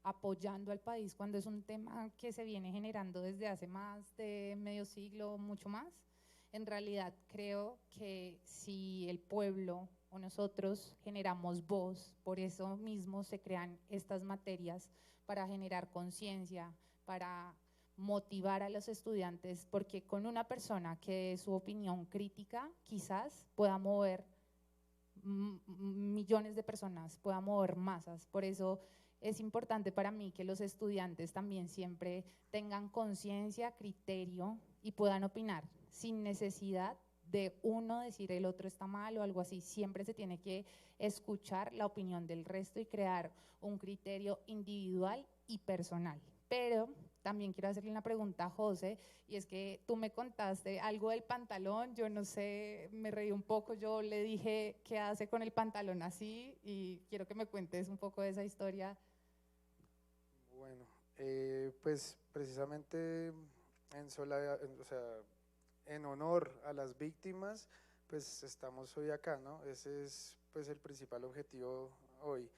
apoyando al país cuando es un tema que se viene generando desde hace más de medio siglo, mucho más. En realidad creo que si el pueblo o nosotros generamos voz, por eso mismo se crean estas materias para generar conciencia, para motivar a los estudiantes, porque con una persona que dé su opinión crítica quizás pueda mover millones de personas, pueda mover masas. Por eso es importante para mí que los estudiantes también siempre tengan conciencia, criterio y puedan opinar sin necesidad de uno decir el otro está mal o algo así. Siempre se tiene que escuchar la opinión del resto y crear un criterio individual y personal. Pero también quiero hacerle una pregunta a José, y es que tú me contaste algo del pantalón, yo no sé, me reí un poco, yo le dije qué hace con el pantalón así y quiero que me cuentes un poco de esa historia. Bueno, pues precisamente o sea, en honor a las víctimas, pues estamos hoy acá, ¿no? Ese es pues el principal objetivo hoy.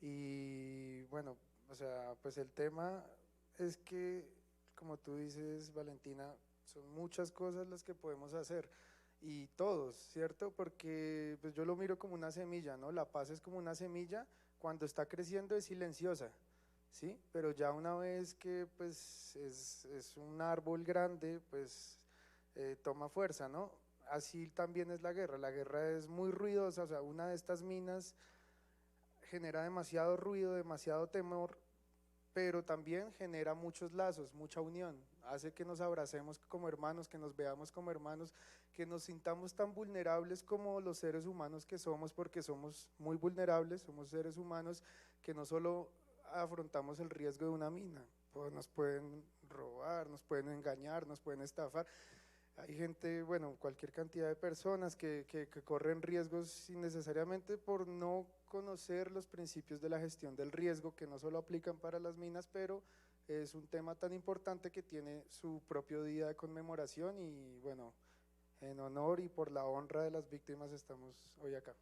Y bueno, o sea, pues el tema es que, como tú dices, Valentina, son muchas cosas las que podemos hacer y todos, ¿cierto? Porque pues yo lo miro como una semilla, ¿no? La paz es como una semilla, cuando está creciendo es silenciosa, ¿sí? Pero ya una vez que pues es un árbol grande, pues toma fuerza, ¿no? Así también es la guerra es muy ruidosa, o sea, una de estas minas genera demasiado ruido, demasiado temor, pero también genera muchos lazos, mucha unión, hace que nos abracemos como hermanos, que nos veamos como hermanos, que nos sintamos tan vulnerables como los seres humanos que somos, porque somos muy vulnerables, somos seres humanos que no solo afrontamos el riesgo de una mina, pues nos pueden robar, nos pueden engañar, nos pueden estafar. Hay gente, bueno, cualquier cantidad de personas que corren riesgos innecesariamente por no conocer los principios de la gestión del riesgo, que no solo aplican para las minas, pero es un tema tan importante que tiene su propio día de conmemoración y bueno, en honor y por la honra de las víctimas estamos hoy acá.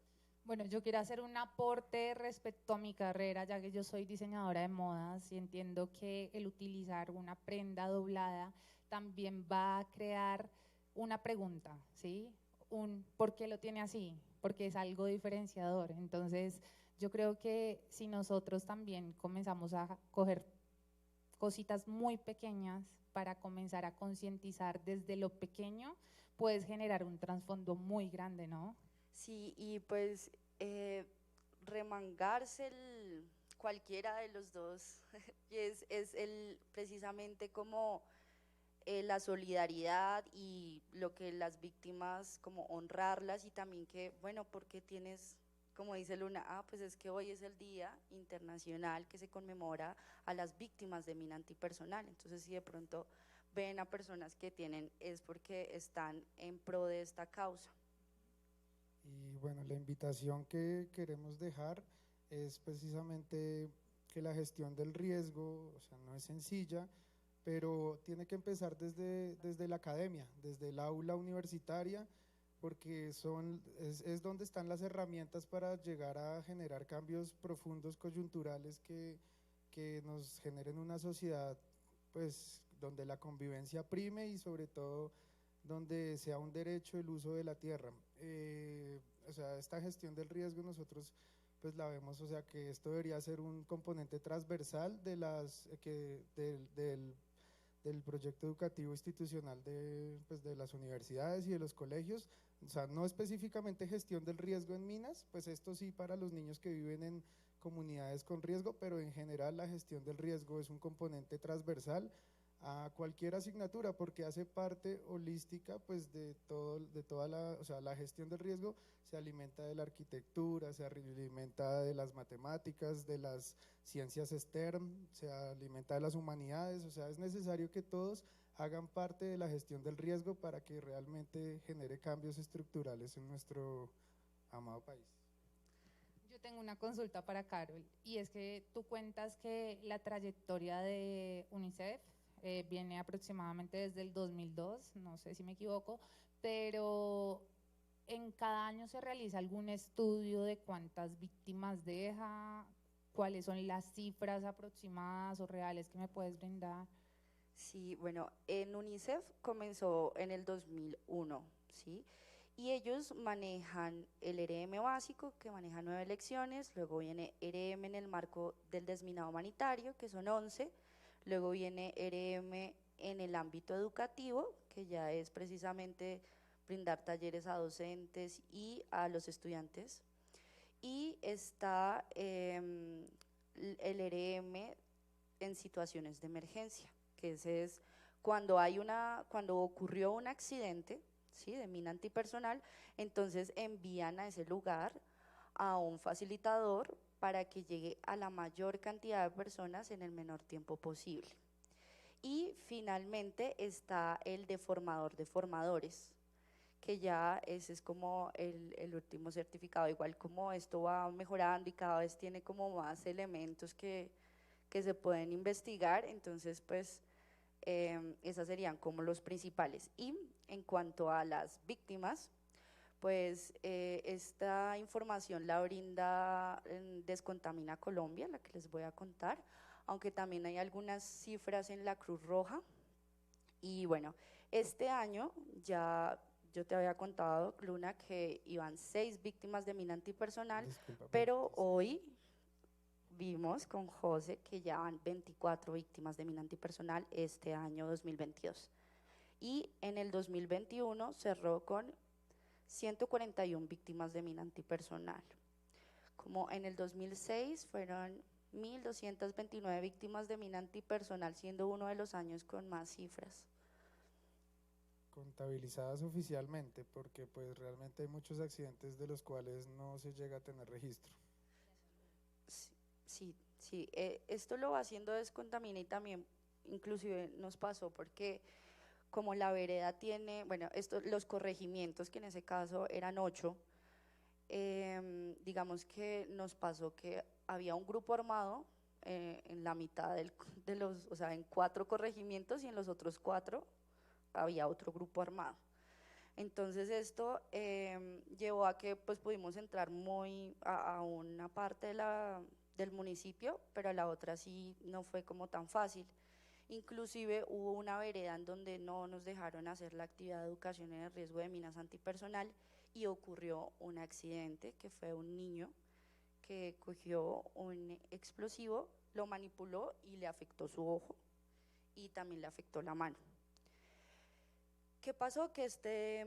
Bueno, yo quiero hacer un aporte respecto a mi carrera, ya que yo soy diseñadora de modas y entiendo que el utilizar una prenda doblada también va a crear una pregunta, ¿sí? Un ¿por qué lo tiene así? Porque es algo diferenciador. Entonces, yo creo que si nosotros también comenzamos a coger cositas muy pequeñas para comenzar a concientizar desde lo pequeño, puedes generar un trasfondo muy grande, ¿no? Sí, y pues remangarse cualquiera de los dos, y es precisamente como la solidaridad y lo que las víctimas, como honrarlas y también que, bueno, porque tienes, como dice Luna, pues es que hoy es el Día Internacional que se conmemora a las víctimas de mina antipersonal, entonces si de pronto ven a personas que tienen, es porque están en pro de esta causa. Y bueno, la invitación que queremos dejar es precisamente que la gestión del riesgo, o sea, no es sencilla, pero tiene que empezar desde la academia, desde el aula universitaria, porque es donde están las herramientas para llegar a generar cambios profundos, coyunturales, que nos generen una sociedad pues donde la convivencia prime y sobre todo donde sea un derecho el uso de la tierra. O sea, esta gestión del riesgo nosotros pues la vemos, o sea, que esto debería ser un componente transversal de del proyecto educativo institucional pues de las universidades y de los colegios, o sea, no específicamente gestión del riesgo en minas, pues esto sí para los niños que viven en comunidades con riesgo, pero en general la gestión del riesgo es un componente transversal a cualquier asignatura porque hace parte holística pues de toda o sea, la gestión del riesgo se alimenta de la arquitectura, se alimenta de las matemáticas, de las ciencias STEM, se alimenta de las humanidades, o sea, es necesario que todos hagan parte de la gestión del riesgo para que realmente genere cambios estructurales en nuestro amado país. Yo tengo una consulta para Carol, y es que tú cuentas que la trayectoria de UNICEF viene aproximadamente desde el 2002, no sé si me equivoco, pero en cada año se realiza algún estudio de cuántas víctimas deja, cuáles son las cifras aproximadas o reales que me puedes brindar. Sí, bueno, en UNICEF comenzó en el 2001, ¿sí? Y ellos manejan el ERM básico, que maneja 9 lecciones, luego viene ERM en el marco del desminado humanitario, que son 11, luego viene ERM en el ámbito educativo, que ya es precisamente brindar talleres a docentes y a los estudiantes, y está el ERM en situaciones de emergencia, que ese es cuando ocurrió un accidente, ¿sí?, de mina antipersonal, entonces envían a ese lugar a un facilitador para que llegue a la mayor cantidad de personas en el menor tiempo posible. Y finalmente está el de formador de formadores, que ya ese es como el último certificado, igual como esto va mejorando y cada vez tiene como más elementos que se pueden investigar, entonces pues esas serían como los principales. Y en cuanto a las víctimas, pues esta información la brinda Descontamina Colombia, la que les voy a contar, aunque también hay algunas cifras en la Cruz Roja. Y bueno, este año ya yo te había contado, Luna, que iban 6 víctimas de mina antipersonal, Disculpa, pero hoy vimos con José que ya van 24 víctimas de mina antipersonal este año 2022. Y en el 2021 cerró con 141 víctimas de mina antipersonal. Como en el 2006 fueron 1.229 víctimas de mina antipersonal, siendo uno de los años con más cifras. contabilizadas oficialmente, porque pues realmente hay muchos accidentes de los cuales no se llega a tener registro. Sí, sí, esto lo va haciendo Descontamina y también inclusive nos pasó porque como la vereda tiene, bueno, los corregimientos, que en ese caso eran 8, digamos que nos pasó que había un grupo armado en la mitad de los, o sea, en 4 corregimientos y en los otros 4 había otro grupo armado. Entonces esto llevó a que pues pudimos entrar muy a una parte del municipio, pero a la otra sí no fue como tan fácil. Inclusive hubo una vereda en donde no nos dejaron hacer la actividad de educación en el riesgo de minas antipersonal y ocurrió un accidente que fue un niño que cogió un explosivo, lo manipuló y le afectó su ojo y también le afectó la mano. ¿Qué pasó? Que este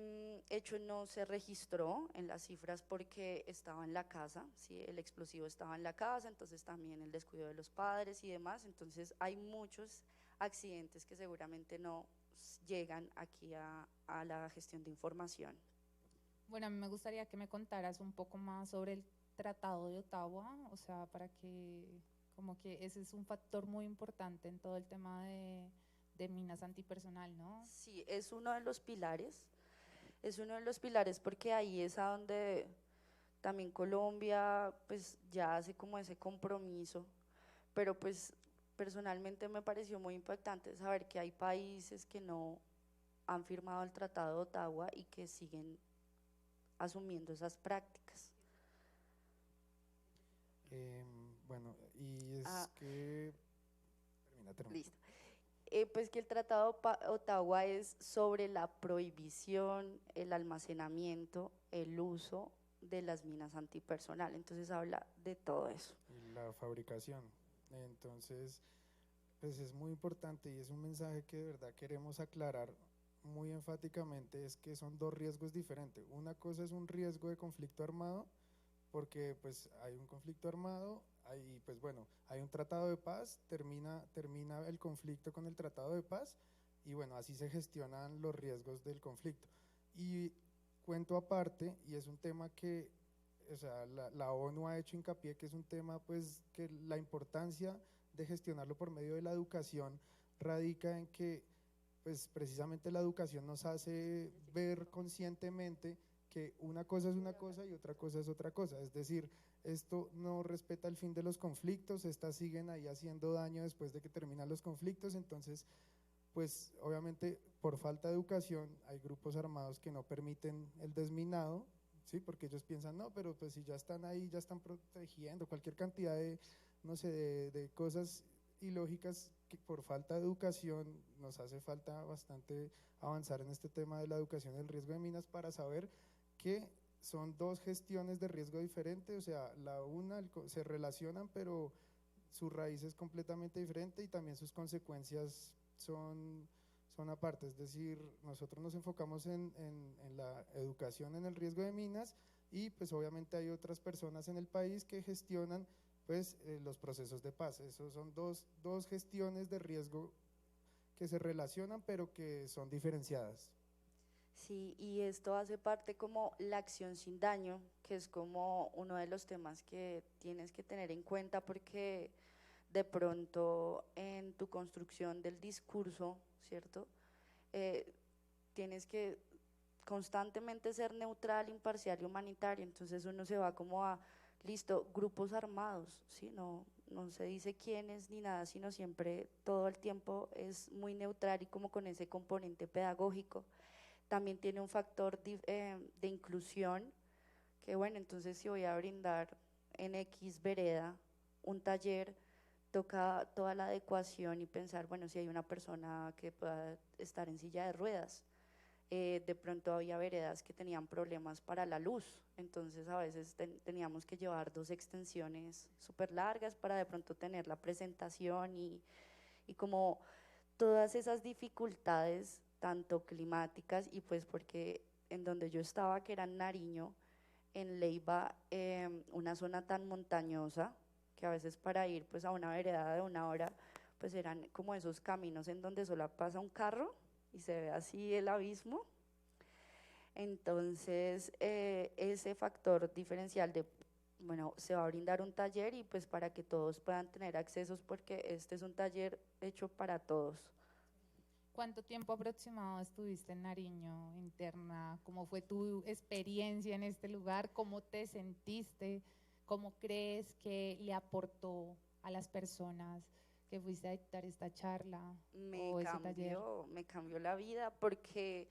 hecho no se registró en las cifras porque estaba en la casa, ¿sí? El explosivo estaba en la casa, entonces también el descuido de los padres y demás, entonces hay muchos accidentes que seguramente no llegan aquí a la gestión de información. Bueno, a mí me gustaría que me contaras un poco más sobre el Tratado de Ottawa, o sea, para que, como que ese es un factor muy importante en todo el tema de minas antipersonal, ¿no? Sí, es uno de los pilares porque ahí es a donde también Colombia pues ya hace como ese compromiso, pero pues personalmente me pareció muy impactante saber que hay países que no han firmado el Tratado de Ottawa y que siguen asumiendo esas prácticas. Bueno, y es Ah, que… Termina. listo. Pues que el Tratado de Ottawa es sobre la prohibición, el almacenamiento, el uso de las minas antipersonal, entonces habla de todo eso. Y la fabricación. Entonces, pues es muy importante y es un mensaje que de verdad queremos aclarar muy enfáticamente, es que son 2 riesgos diferentes. Una cosa es un riesgo de conflicto armado, porque pues hay un conflicto armado, hay, pues bueno, hay un tratado de paz, termina el conflicto con el tratado de paz y bueno, así se gestionan los riesgos del conflicto. Y cuento aparte, y es un tema que, o sea, la ONU ha hecho hincapié que es un tema pues que la importancia de gestionarlo por medio de la educación radica en que pues precisamente la educación nos hace ver conscientemente que una cosa es una cosa y otra cosa es otra cosa, es decir, esto no respeta el fin de los conflictos, estas siguen ahí haciendo daño después de que terminan los conflictos, entonces pues obviamente por falta de educación hay grupos armados que no permiten el desminado, ¿sí? Porque ellos piensan, no, pero pues si ya están ahí, ya están protegiendo cualquier cantidad de, no sé, de cosas ilógicas que por falta de educación nos hace falta bastante avanzar en este tema de la educación del riesgo de minas para saber que son dos gestiones de riesgo diferentes, o sea, la una se relacionan, pero su raíz es completamente diferente y también sus consecuencias son aparte, es decir, nosotros nos enfocamos en la educación en el riesgo de minas y pues obviamente hay otras personas en el país que gestionan pues los procesos de paz. Esos son dos gestiones de riesgo que se relacionan pero que son diferenciadas. Sí, y esto hace parte como la acción sin daño, que es como uno de los temas que tienes que tener en cuenta porque de pronto en tu construcción del discurso, ¿cierto? Eh, Tienes que constantemente ser neutral, imparcial y humanitario, entonces uno se va como a, listo, grupos armados, ¿sí? No se dice quiénes ni nada, sino siempre todo el tiempo es muy neutral y como con ese componente pedagógico. También tiene un factor de inclusión, que bueno, entonces si voy a brindar en X vereda un taller, toca toda la adecuación y pensar, bueno, si hay una persona que pueda estar en silla de ruedas, de pronto había veredas que tenían problemas para la luz, entonces a veces teníamos que llevar dos extensiones súper largas para de pronto tener la presentación y como todas esas dificultades, tanto climáticas y pues porque en donde yo estaba, que era en Nariño, en Leiva, una zona tan montañosa, que a veces para ir pues a una vereda de una hora, pues eran como esos caminos en donde solo pasa un carro y se ve así el abismo. Entonces, ese factor diferencial de, bueno, se va a brindar un taller y pues para que todos puedan tener accesos porque este es un taller hecho para todos. ¿Cuánto tiempo aproximado estuviste en Nariño interna? ¿Cómo fue tu experiencia en este lugar? ¿Cómo te sentiste? ¿Cómo crees que le aportó a las personas que fuiste a dictar esta charla o ese taller? Me cambió la vida porque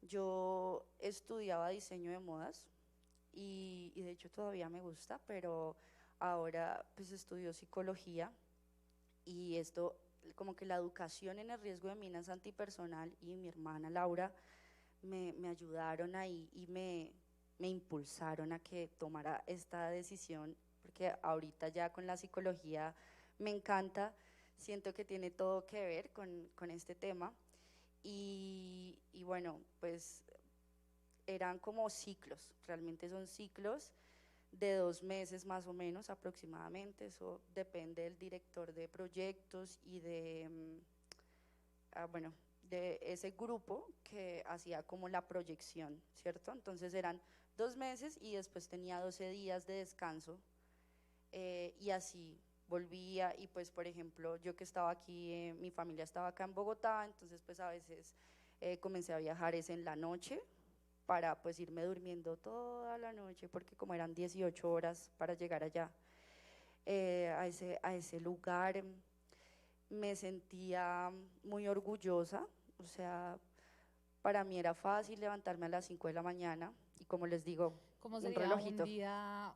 yo estudiaba diseño de modas y de hecho todavía me gusta, pero ahora pues estudio psicología y esto como que la educación en el riesgo de minas antipersonal y mi hermana Laura me ayudaron ahí y me impulsaron a que tomara esta decisión, porque ahorita ya con la psicología me encanta, siento que tiene todo que ver con este tema y bueno, pues eran como ciclos, realmente son ciclos de 2 meses más o menos aproximadamente, eso depende del director de proyectos y de, bueno, de ese grupo que hacía como la proyección, ¿cierto? Entonces eran 2 meses y después tenía 12 días de descanso y así volvía y pues por ejemplo yo que estaba aquí, mi familia estaba acá en Bogotá, entonces pues a veces comencé a viajar es en la noche para pues irme durmiendo toda la noche porque como eran 18 horas para llegar allá a ese lugar me sentía muy orgullosa, o sea, para mí era fácil levantarme a las 5 de la mañana y como les digo, ¿Cómo un sería relojito.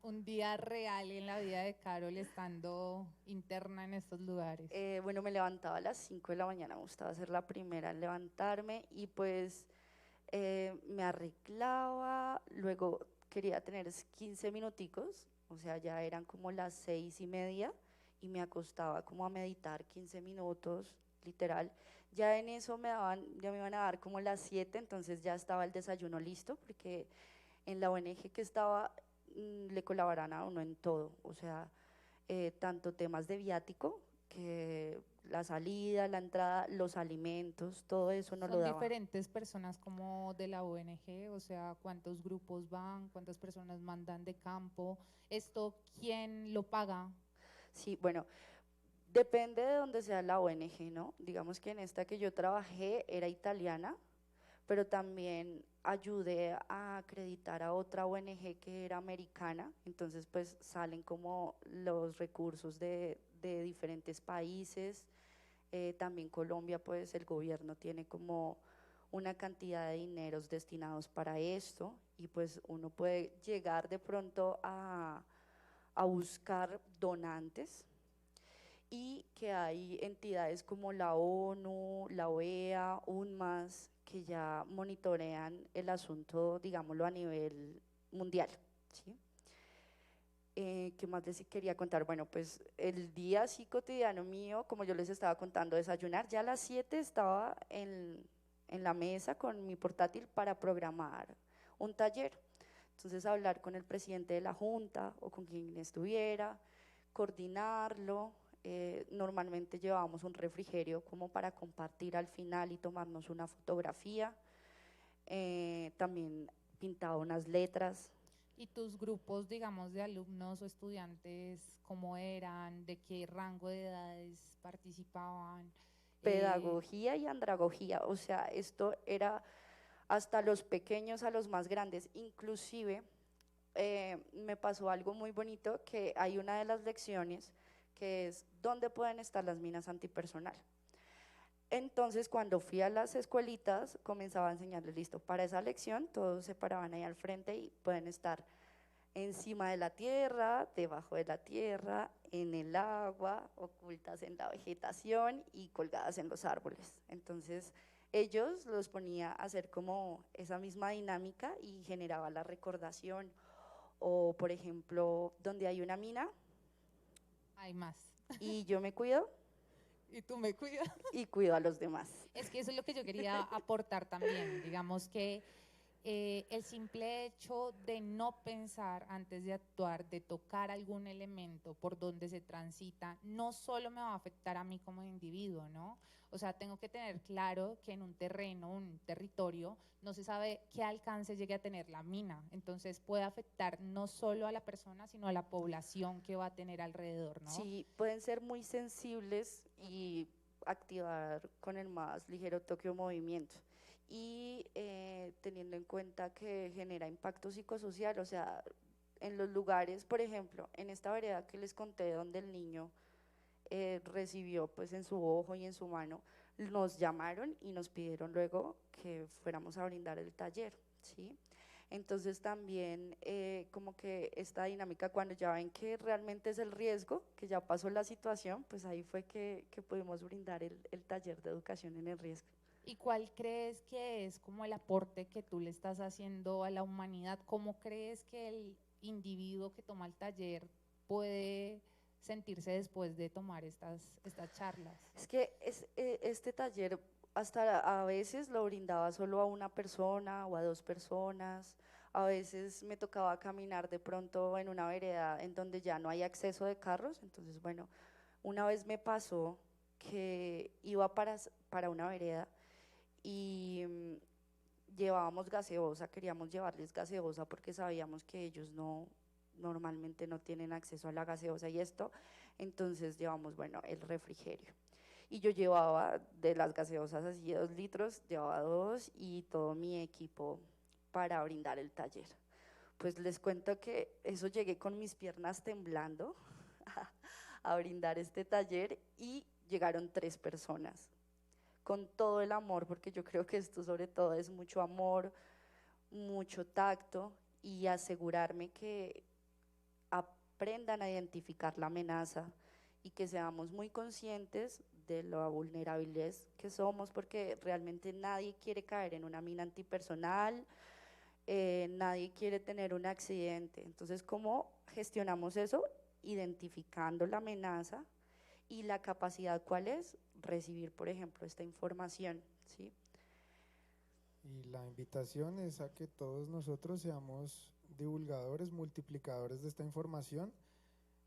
un día real en la vida de Carol estando interna en estos lugares? Bueno, me levantaba a las 5 de la mañana, me gustaba ser la primera en levantarme y pues me arreglaba, luego quería tener 15 minuticos, o sea, ya eran como las 6:30 y me acostaba como a meditar 15 minutos, literal. Ya en eso ya me iban a dar como las 7, entonces ya estaba el desayuno listo, porque en la ONG que estaba le colaboran a uno en todo, o sea, tanto temas de viático, que la salida, la entrada, los alimentos, todo eso no lo Son daba. diferentes personas como de la ONG, o sea, cuántos grupos van, cuántas personas mandan de campo, esto, ¿quién lo paga? Sí, bueno, depende de dónde sea la ONG, ¿no? Digamos que en esta que yo trabajé era italiana, pero también ayudé a acreditar a otra ONG que era americana, entonces pues salen como los recursos de diferentes países, También Colombia, pues el gobierno tiene como una cantidad de dineros destinados para esto y pues uno puede llegar de pronto a buscar donantes y que hay entidades como la ONU, la OEA, UNMAS, que ya monitorean el asunto, digámoslo, a nivel mundial, ¿sí? ¿Qué más les quería contar? Bueno, pues el día así cotidiano mío, como yo les estaba contando, desayunar, ya a las 7 estaba en la mesa con mi portátil para programar un taller. Entonces hablar con el presidente de la junta o con quien estuviera, coordinarlo. Normalmente llevábamos un refrigerio como para compartir al final y tomarnos una fotografía. También pintaba unas letras. ¿Y tus grupos, digamos, de alumnos o estudiantes, cómo eran? ¿De qué rango de edades participaban? Pedagogía y andragogía, o sea, esto era hasta los pequeños a los más grandes. Inclusive me pasó algo muy bonito, que hay una de las lecciones que es ¿dónde pueden estar las minas antipersonal? Entonces, cuando fui a las escuelitas, comenzaba a enseñarles, listo, para esa lección todos se paraban ahí al frente y pueden estar encima de la tierra, debajo de la tierra, en el agua, ocultas en la vegetación y colgadas en los árboles. Entonces ellos los ponía a hacer como esa misma dinámica y generaba la recordación. O por ejemplo, donde hay una mina Hay más. y yo me cuido Y tú me cuidas. y cuido a los demás. Es que eso es lo que yo quería aportar también. Digamos que el simple hecho de no pensar antes de actuar, de tocar algún elemento por donde se transita, no solo me va a afectar a mí como individuo, ¿no? O sea, tengo que tener claro que en un terreno, un territorio, no se sabe qué alcance llegue a tener la mina. Entonces puede afectar no solo a la persona, sino a la población que va a tener alrededor, ¿no? Sí, pueden ser muy sensibles y activar con el más ligero toque o movimiento. Y teniendo en cuenta que genera impacto psicosocial, o sea, en los lugares, por ejemplo, en esta vereda que les conté donde el niño recibió pues en su ojo y en su mano, nos llamaron y nos pidieron luego que fuéramos a brindar el taller, ¿sí? Entonces también como que esta dinámica, cuando ya ven que realmente es el riesgo, que ya pasó la situación, pues ahí fue que pudimos brindar el taller de educación en el riesgo. ¿Y cuál crees que es como el aporte que tú le estás haciendo a la humanidad? ¿Cómo crees que el individuo que toma el taller puede sentirse después de tomar estas charlas? Es que este taller hasta a veces lo brindaba solo a una persona o a dos personas, a veces me tocaba caminar de pronto en una vereda en donde ya no hay acceso de carros, entonces bueno, una vez me pasó que iba para una vereda y llevábamos gaseosa, queríamos llevarles gaseosa porque sabíamos que ellos normalmente no tienen acceso a la gaseosa y esto, entonces llevamos, bueno, el refrigerio. Y yo llevaba de las gaseosas así 2 litros, llevaba 2 y todo mi equipo para brindar el taller. Pues les cuento que eso llegué con mis piernas temblando a brindar este taller y llegaron 3 personas con todo el amor, porque yo creo que esto sobre todo es mucho amor, mucho tacto y asegurarme que aprendan a identificar la amenaza y que seamos muy conscientes de lo vulnerables que somos, porque realmente nadie quiere caer en una mina antipersonal, nadie quiere tener un accidente. Entonces, ¿cómo gestionamos eso? Identificando la amenaza y la capacidad, ¿cuál es? Recibir, por ejemplo, esta información, ¿sí? Y la invitación es a que todos nosotros seamos divulgadores, multiplicadores de esta información.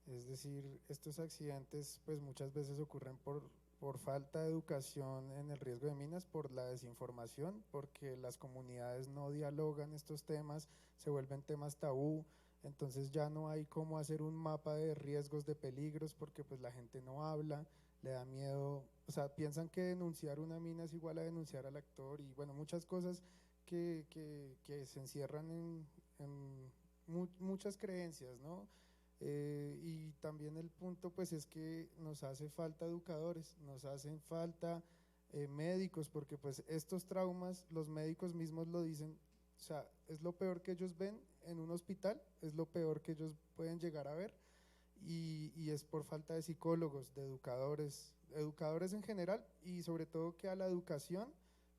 Es decir, estos accidentes pues muchas veces ocurren por falta de educación en el riesgo de minas, por la desinformación, porque las comunidades no dialogan estos temas, se vuelven temas tabú, entonces ya no hay cómo hacer un mapa de riesgos, de peligros, porque pues la gente no habla, le da miedo, o sea, piensan que denunciar una mina es igual a denunciar al actor y bueno, muchas cosas que se encierran en muchas creencias, ¿no? Y también el punto pues es que nos hace falta educadores, nos hacen falta médicos, porque pues estos traumas, los médicos mismos lo dicen, o sea, es lo peor que ellos ven en un hospital, es lo peor que ellos pueden llegar a ver, y es por falta de psicólogos, de educadores, educadores en general, y sobre todo que a la educación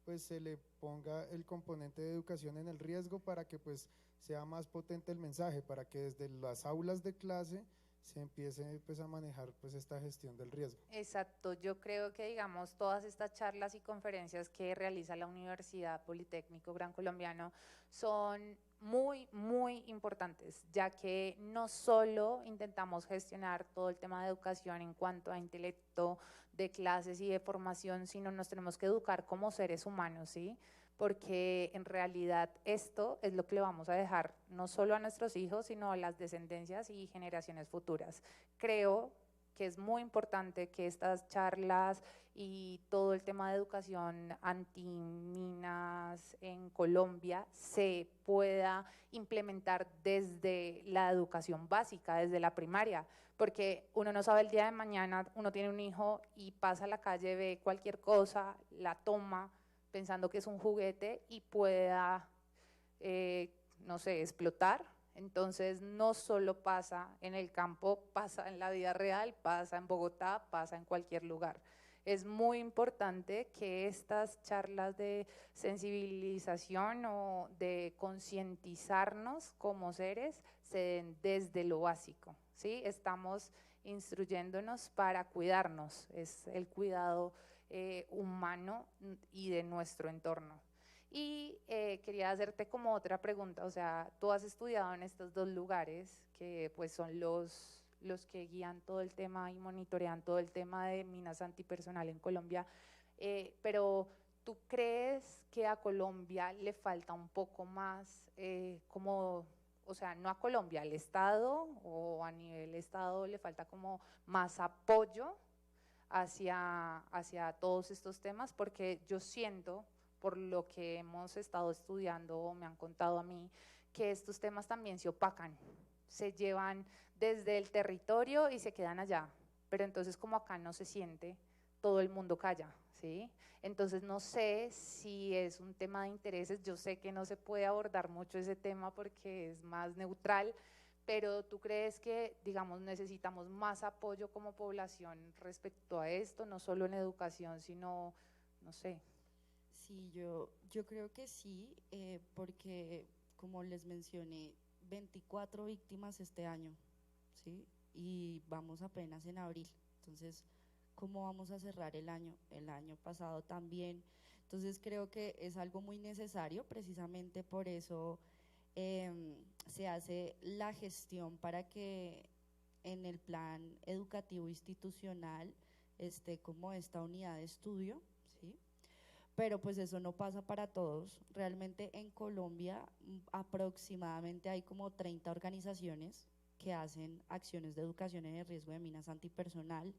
pues se le ponga el componente de educación en el riesgo para que pues sea más potente el mensaje, para que desde las aulas de clase se empiece pues a manejar pues esta gestión del riesgo. Exacto, yo creo que digamos todas estas charlas y conferencias que realiza la Universidad Politécnico Gran Colombiano son muy importantes, ya que no solo intentamos gestionar todo el tema de educación en cuanto a intelecto, de clases y de formación, sino nos tenemos que educar como seres humanos, ¿sí? Porque en realidad esto es lo que le vamos a dejar no solo a nuestros hijos, sino a las descendencias y generaciones futuras. Creo que es muy importante que estas charlas y todo el tema de educación antiminas en Colombia se pueda implementar desde la educación básica, desde la primaria, porque uno no sabe el día de mañana, uno tiene un hijo y pasa a la calle, ve cualquier cosa, la toma pensando que es un juguete y pueda, no sé, explotar. Entonces no solo pasa en el campo, pasa en la vida real, pasa en Bogotá, pasa en cualquier lugar. Es muy importante que estas charlas de sensibilización o de concientizarnos como seres se den desde lo básico, ¿sí? Estamos instruyéndonos para cuidarnos, es el cuidado humano y de nuestro entorno. Y quería hacerte como otra pregunta, o sea, tú has estudiado en estos dos lugares que pues son los que guían todo el tema y monitorean todo el tema de minas antipersonal en Colombia, pero ¿tú crees que a Colombia le falta un poco más como, o sea, no a Colombia, al Estado o a nivel Estado le falta como más apoyo hacia todos estos temas? Porque yo siento, por lo que hemos estado estudiando o me han contado a mí, que estos temas también se opacan, se llevan desde el territorio y se quedan allá, pero entonces como acá no se siente, todo el mundo calla, ¿sí? Entonces no sé si es un tema de intereses, yo sé que no se puede abordar mucho ese tema porque es más neutral, pero ¿tú crees que, digamos, necesitamos más apoyo como población respecto a esto, no solo en educación, sino, no sé? Sí, yo creo que sí, porque como les mencioné, 24 víctimas este año, ¿sí? Y vamos apenas en abril, entonces, ¿cómo vamos a cerrar el año? El año pasado también, entonces creo que es algo muy necesario, precisamente por eso se hace la gestión para que en el plan educativo institucional esté como esta unidad de estudio, ¿sí? Pero pues eso no pasa para todos. Realmente en Colombia aproximadamente hay como 30 organizaciones que hacen acciones de educación en el riesgo de minas antipersonal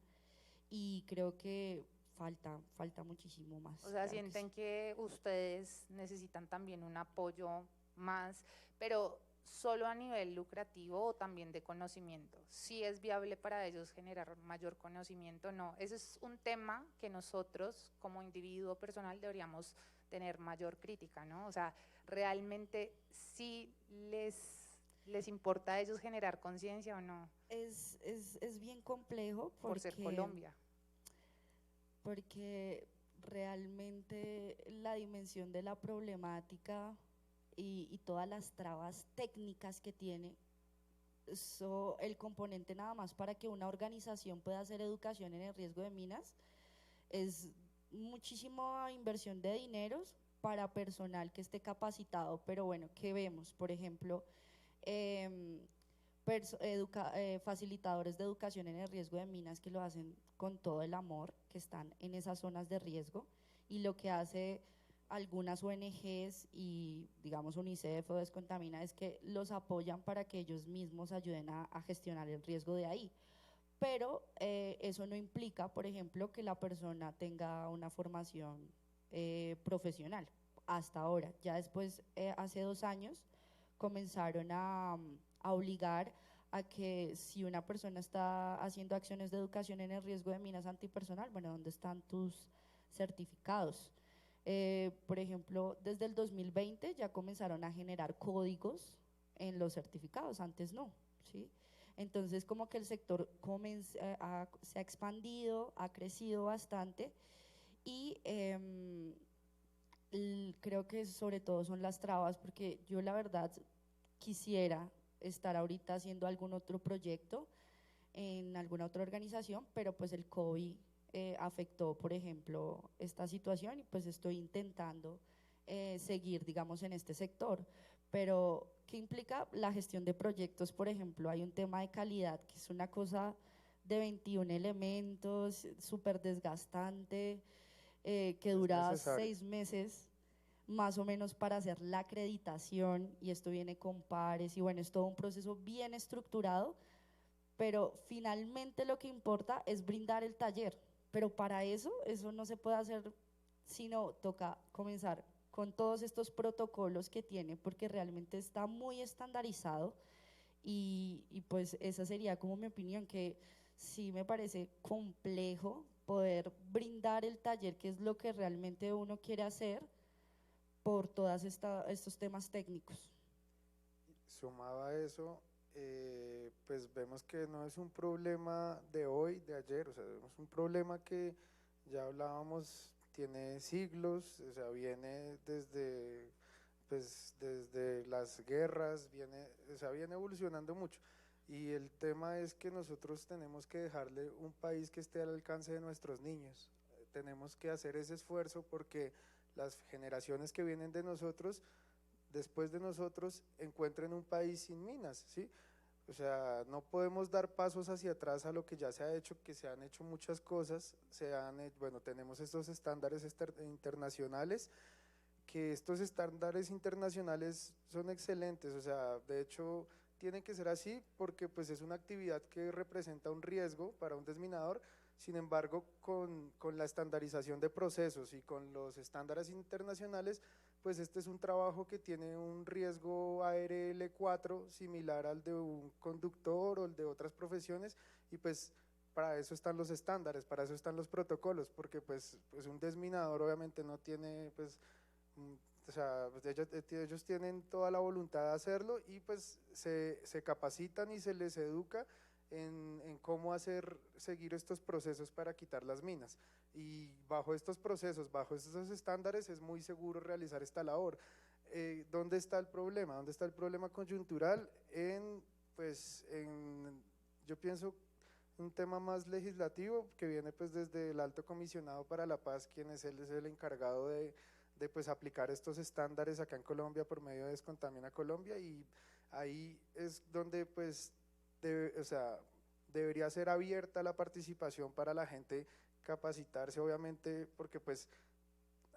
y creo que falta muchísimo O más, sea, claro que sí. sienten que ustedes necesitan también un apoyo más, pero solo a nivel lucrativo o también de conocimiento. Si es viable para ellos generar mayor conocimiento, no. Ese es un tema que nosotros como individuo personal deberíamos tener mayor crítica, ¿no? O sea, realmente sí les importa a ellos generar conciencia o no, Es bien complejo por ser Colombia. porque realmente la dimensión de la problemática y todas las trabas técnicas que tiene, eso, el componente nada más para que una organización pueda hacer educación en el riesgo de minas es muchísima inversión de dineros para personal que esté capacitado, pero bueno, ¿qué vemos? Por ejemplo, eh, facilitadores de educación en el riesgo de minas que lo hacen con todo el amor, que están en esas zonas de riesgo, y lo que hace algunas ONGs y digamos UNICEF o Descontamina es que los apoyan para que ellos mismos ayuden a gestionar el riesgo de ahí. Pero eso no implica, por ejemplo, que la persona tenga una formación profesional hasta ahora. Ya después, hace 2 años, comenzaron a obligar a que si una persona está haciendo acciones de educación en el riesgo de minas antipersonal, bueno, ¿dónde están tus certificados? Por ejemplo, desde el 2020 ya comenzaron a generar códigos en los certificados, antes no, ¿sí? Entonces, como que el sector se ha expandido, ha crecido bastante y creo que sobre todo son las trabas, porque yo la verdad quisiera estar ahorita haciendo algún otro proyecto en alguna otra organización, pero pues el COVID afectó, por ejemplo, esta situación y pues estoy intentando seguir, digamos, en este sector. Pero, ¿qué implica la gestión de proyectos? Por ejemplo, hay un tema de calidad que es una cosa de 21 elementos, súper desgastante, que Es dura necesario. 6 meses más o menos para hacer la acreditación, y esto viene con pares y bueno, es todo un proceso bien estructurado, pero finalmente lo que importa es brindar el taller, pero para eso no se puede hacer, sino toca comenzar con todos estos protocolos que tiene, porque realmente está muy estandarizado y pues esa sería como mi opinión, que sí me parece complejo poder brindar el taller, que es lo que realmente uno quiere hacer por todos estos temas técnicos. Sumado a eso, pues vemos que no es un problema de hoy, de ayer, o sea, es un problema que ya hablábamos, tiene siglos, o sea, viene desde, pues, desde las guerras, viene, o sea, viene evolucionando mucho. Y el tema es que nosotros tenemos que dejarle un país que esté al alcance de nuestros niños. Tenemos que hacer ese esfuerzo porque las generaciones que vienen de nosotros después de nosotros encuentren un país sin minas, ¿sí? O sea, no podemos dar pasos hacia atrás a lo que ya se ha hecho, que se han hecho muchas cosas, bueno, tenemos estos estándares internacionales, que estos estándares internacionales son excelentes, o sea, de hecho tienen que ser así porque pues es una actividad que representa un riesgo para un desminador. Sin embargo, con la estandarización de procesos y con los estándares internacionales, pues este es un trabajo que tiene un riesgo ARL4 similar al de un conductor o el de otras profesiones, y pues para eso están los estándares, para eso están los protocolos, porque pues un desminador obviamente no tiene pues mm, o sea, pues ellos tienen toda la voluntad de hacerlo y pues se capacitan y se les educa en cómo seguir estos procesos para quitar las minas. Y bajo estos procesos, bajo estos estándares, es muy seguro realizar esta labor. ¿Dónde está el problema? ¿Dónde está el problema coyuntural? Yo pienso un tema más legislativo que viene pues desde el Alto Comisionado para la Paz, quien es el encargado de pues aplicar estos estándares acá en Colombia por medio de Descontamina Colombia, y ahí es donde pues o sea, debería ser abierta la participación para la gente capacitarse, obviamente, porque pues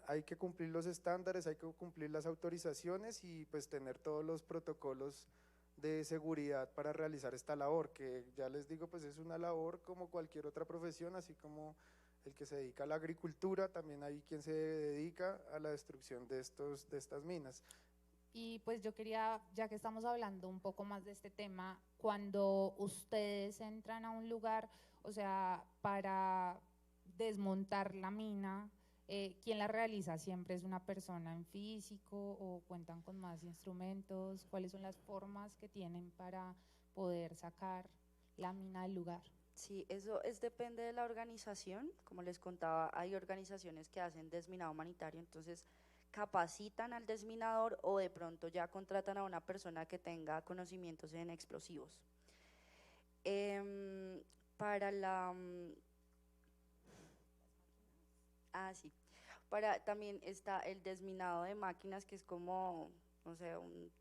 hay que cumplir los estándares, hay que cumplir las autorizaciones y pues tener todos los protocolos de seguridad para realizar esta labor, que ya les digo, pues es una labor como cualquier otra profesión, así como el que se dedica a la agricultura, también hay quien se dedica a la destrucción de estas minas. Y pues yo quería, ya que estamos hablando un poco más de este tema, cuando ustedes entran a un lugar, o sea, para desmontar la mina, ¿quién la realiza? ¿Siempre es una persona en físico o cuentan con más instrumentos? ¿Cuáles son las formas que tienen para poder sacar la mina del lugar? Sí, eso depende de la organización. Como les contaba, hay organizaciones que hacen desminado humanitario, entonces capacitan al desminador o de pronto ya contratan a una persona que tenga conocimientos en explosivos. Em, para la... sí. También está el desminado de máquinas, que es como, no sé, un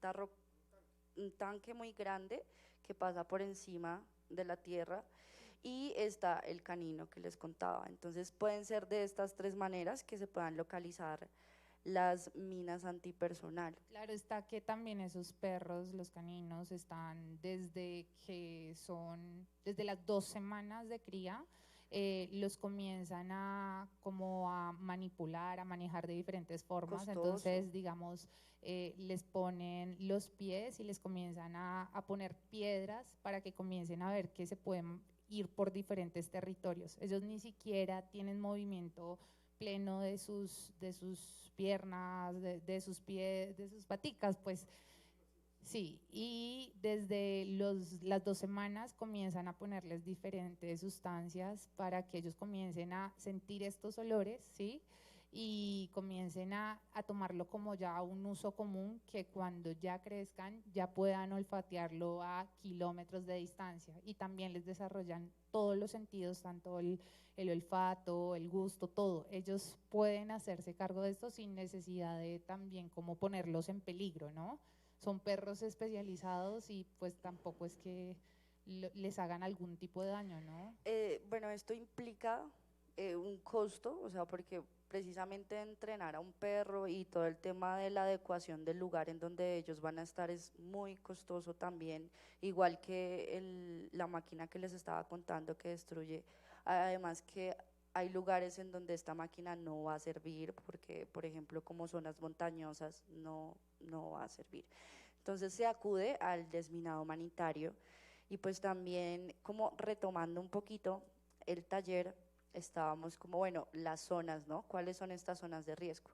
tanque muy grande que pasa por encima de la tierra, y está el canino que les contaba. Entonces pueden ser de estas tres maneras que se puedan localizar las minas antipersonal. Claro está que también esos perros, los caninos, están desde las 2 semanas de cría, los comienzan a como a manipular, a manejar de diferentes formas. Costoso. Entonces, digamos, les ponen los pies y les comienzan a poner piedras para que comiencen a ver que se pueden ir por diferentes territorios. Ellos ni siquiera tienen movimiento pleno de sus piernas, de sus pies, de sus paticas, pues. Sí, y desde las 2 semanas comienzan a ponerles diferentes sustancias para que ellos comiencen a sentir estos olores, ¿sí? Y comiencen a tomarlo como ya un uso común, que cuando ya crezcan ya puedan olfatearlo a kilómetros de distancia, y también les desarrollan todos los sentidos, tanto el olfato, el gusto, todo. Ellos pueden hacerse cargo de esto sin necesidad de también como ponerlos en peligro, ¿no? Son perros especializados y pues tampoco es que les hagan algún tipo de daño, ¿no? Bueno, esto implica un costo, o sea, porque precisamente entrenar a un perro y todo el tema de la adecuación del lugar en donde ellos van a estar es muy costoso también, igual que la máquina que les estaba contando que destruye. Además que hay lugares en donde esta máquina no va a servir porque, por ejemplo, como zonas montañosas, no va a servir. Entonces se acude al desminado humanitario. Y pues también como retomando un poquito el taller, estábamos como, bueno, las zonas, ¿no? ¿Cuáles son estas zonas de riesgo?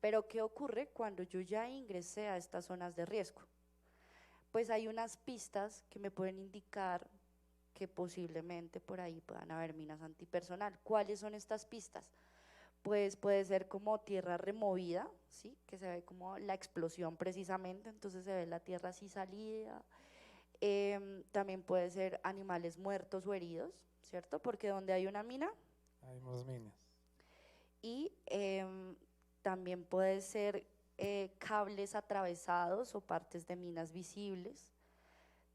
Pero ¿qué ocurre cuando yo ya ingresé a estas zonas de riesgo? Pues hay unas pistas que me pueden indicar que posiblemente por ahí puedan haber minas antipersonal. ¿Cuáles son estas pistas? Pues puede ser como tierra removida, ¿sí? Que se ve como la explosión precisamente, entonces se ve la tierra así salida. También puede ser animales muertos o heridos, ¿cierto? Porque donde hay una mina. Hay más minas. Y también puede ser cables atravesados o partes de minas visibles.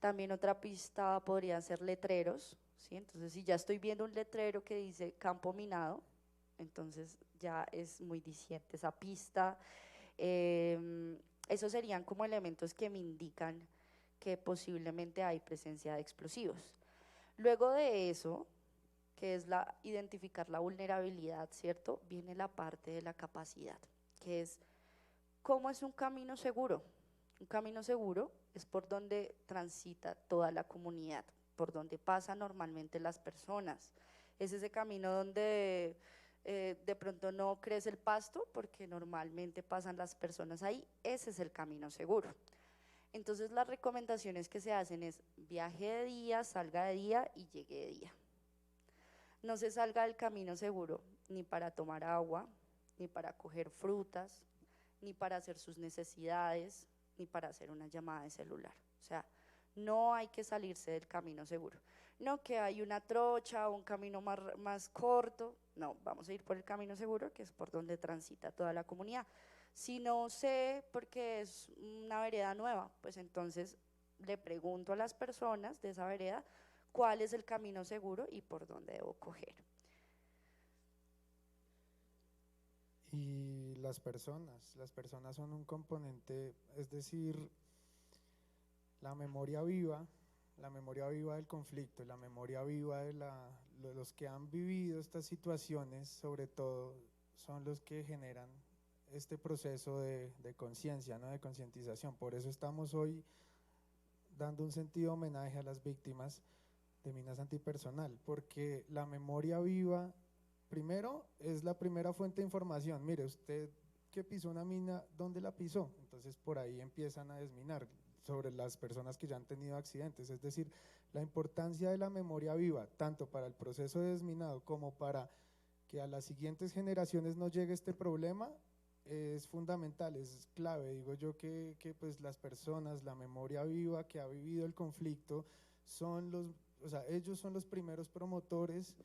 También otra pista podría ser letreros, ¿sí? Entonces, si ya estoy viendo un letrero que dice campo minado, entonces ya es muy diciente esa pista. Esos serían como elementos que me indican que posiblemente hay presencia de explosivos. Luego de eso, que es identificar la vulnerabilidad, ¿cierto? Viene la parte de la capacidad, que es cómo es un camino seguro. Un camino seguro es por donde transita toda la comunidad, por donde pasan normalmente las personas. Es ese camino donde de pronto no crece el pasto porque normalmente pasan las personas ahí. Ese es el camino seguro. Entonces las recomendaciones que se hacen es viaje de día, salga de día y llegue de día. No se salga del camino seguro ni para tomar agua, ni para coger frutas, ni para hacer sus necesidades, ni para hacer una llamada de celular. O sea, no hay que salirse del camino seguro. No que hay una trocha o un camino más corto. No, vamos a ir por el camino seguro, que es por donde transita toda la comunidad. Si no sé, porque es una vereda nueva, pues entonces le pregunto a las personas de esa vereda cuál es el camino seguro y por dónde debo coger. Y las personas son un componente, es decir, la memoria viva del conflicto, la memoria viva de los que han vivido estas situaciones, sobre todo, son los que generan este proceso de conciencia, ¿no? De concientización. Por eso estamos hoy dando un sentido homenaje a las víctimas de minas antipersonal, porque la memoria viva, primero, es la primera fuente de información. Mire, usted que pisó una mina, ¿dónde la pisó? Entonces por ahí empiezan a desminar sobre las personas que ya han tenido accidentes, es decir, la importancia de la memoria viva, tanto para el proceso de desminado como para que a las siguientes generaciones no llegue este problema, es fundamental, es clave. Digo yo que pues las personas, la memoria viva que ha vivido el conflicto, o sea, ellos son los primeros promotores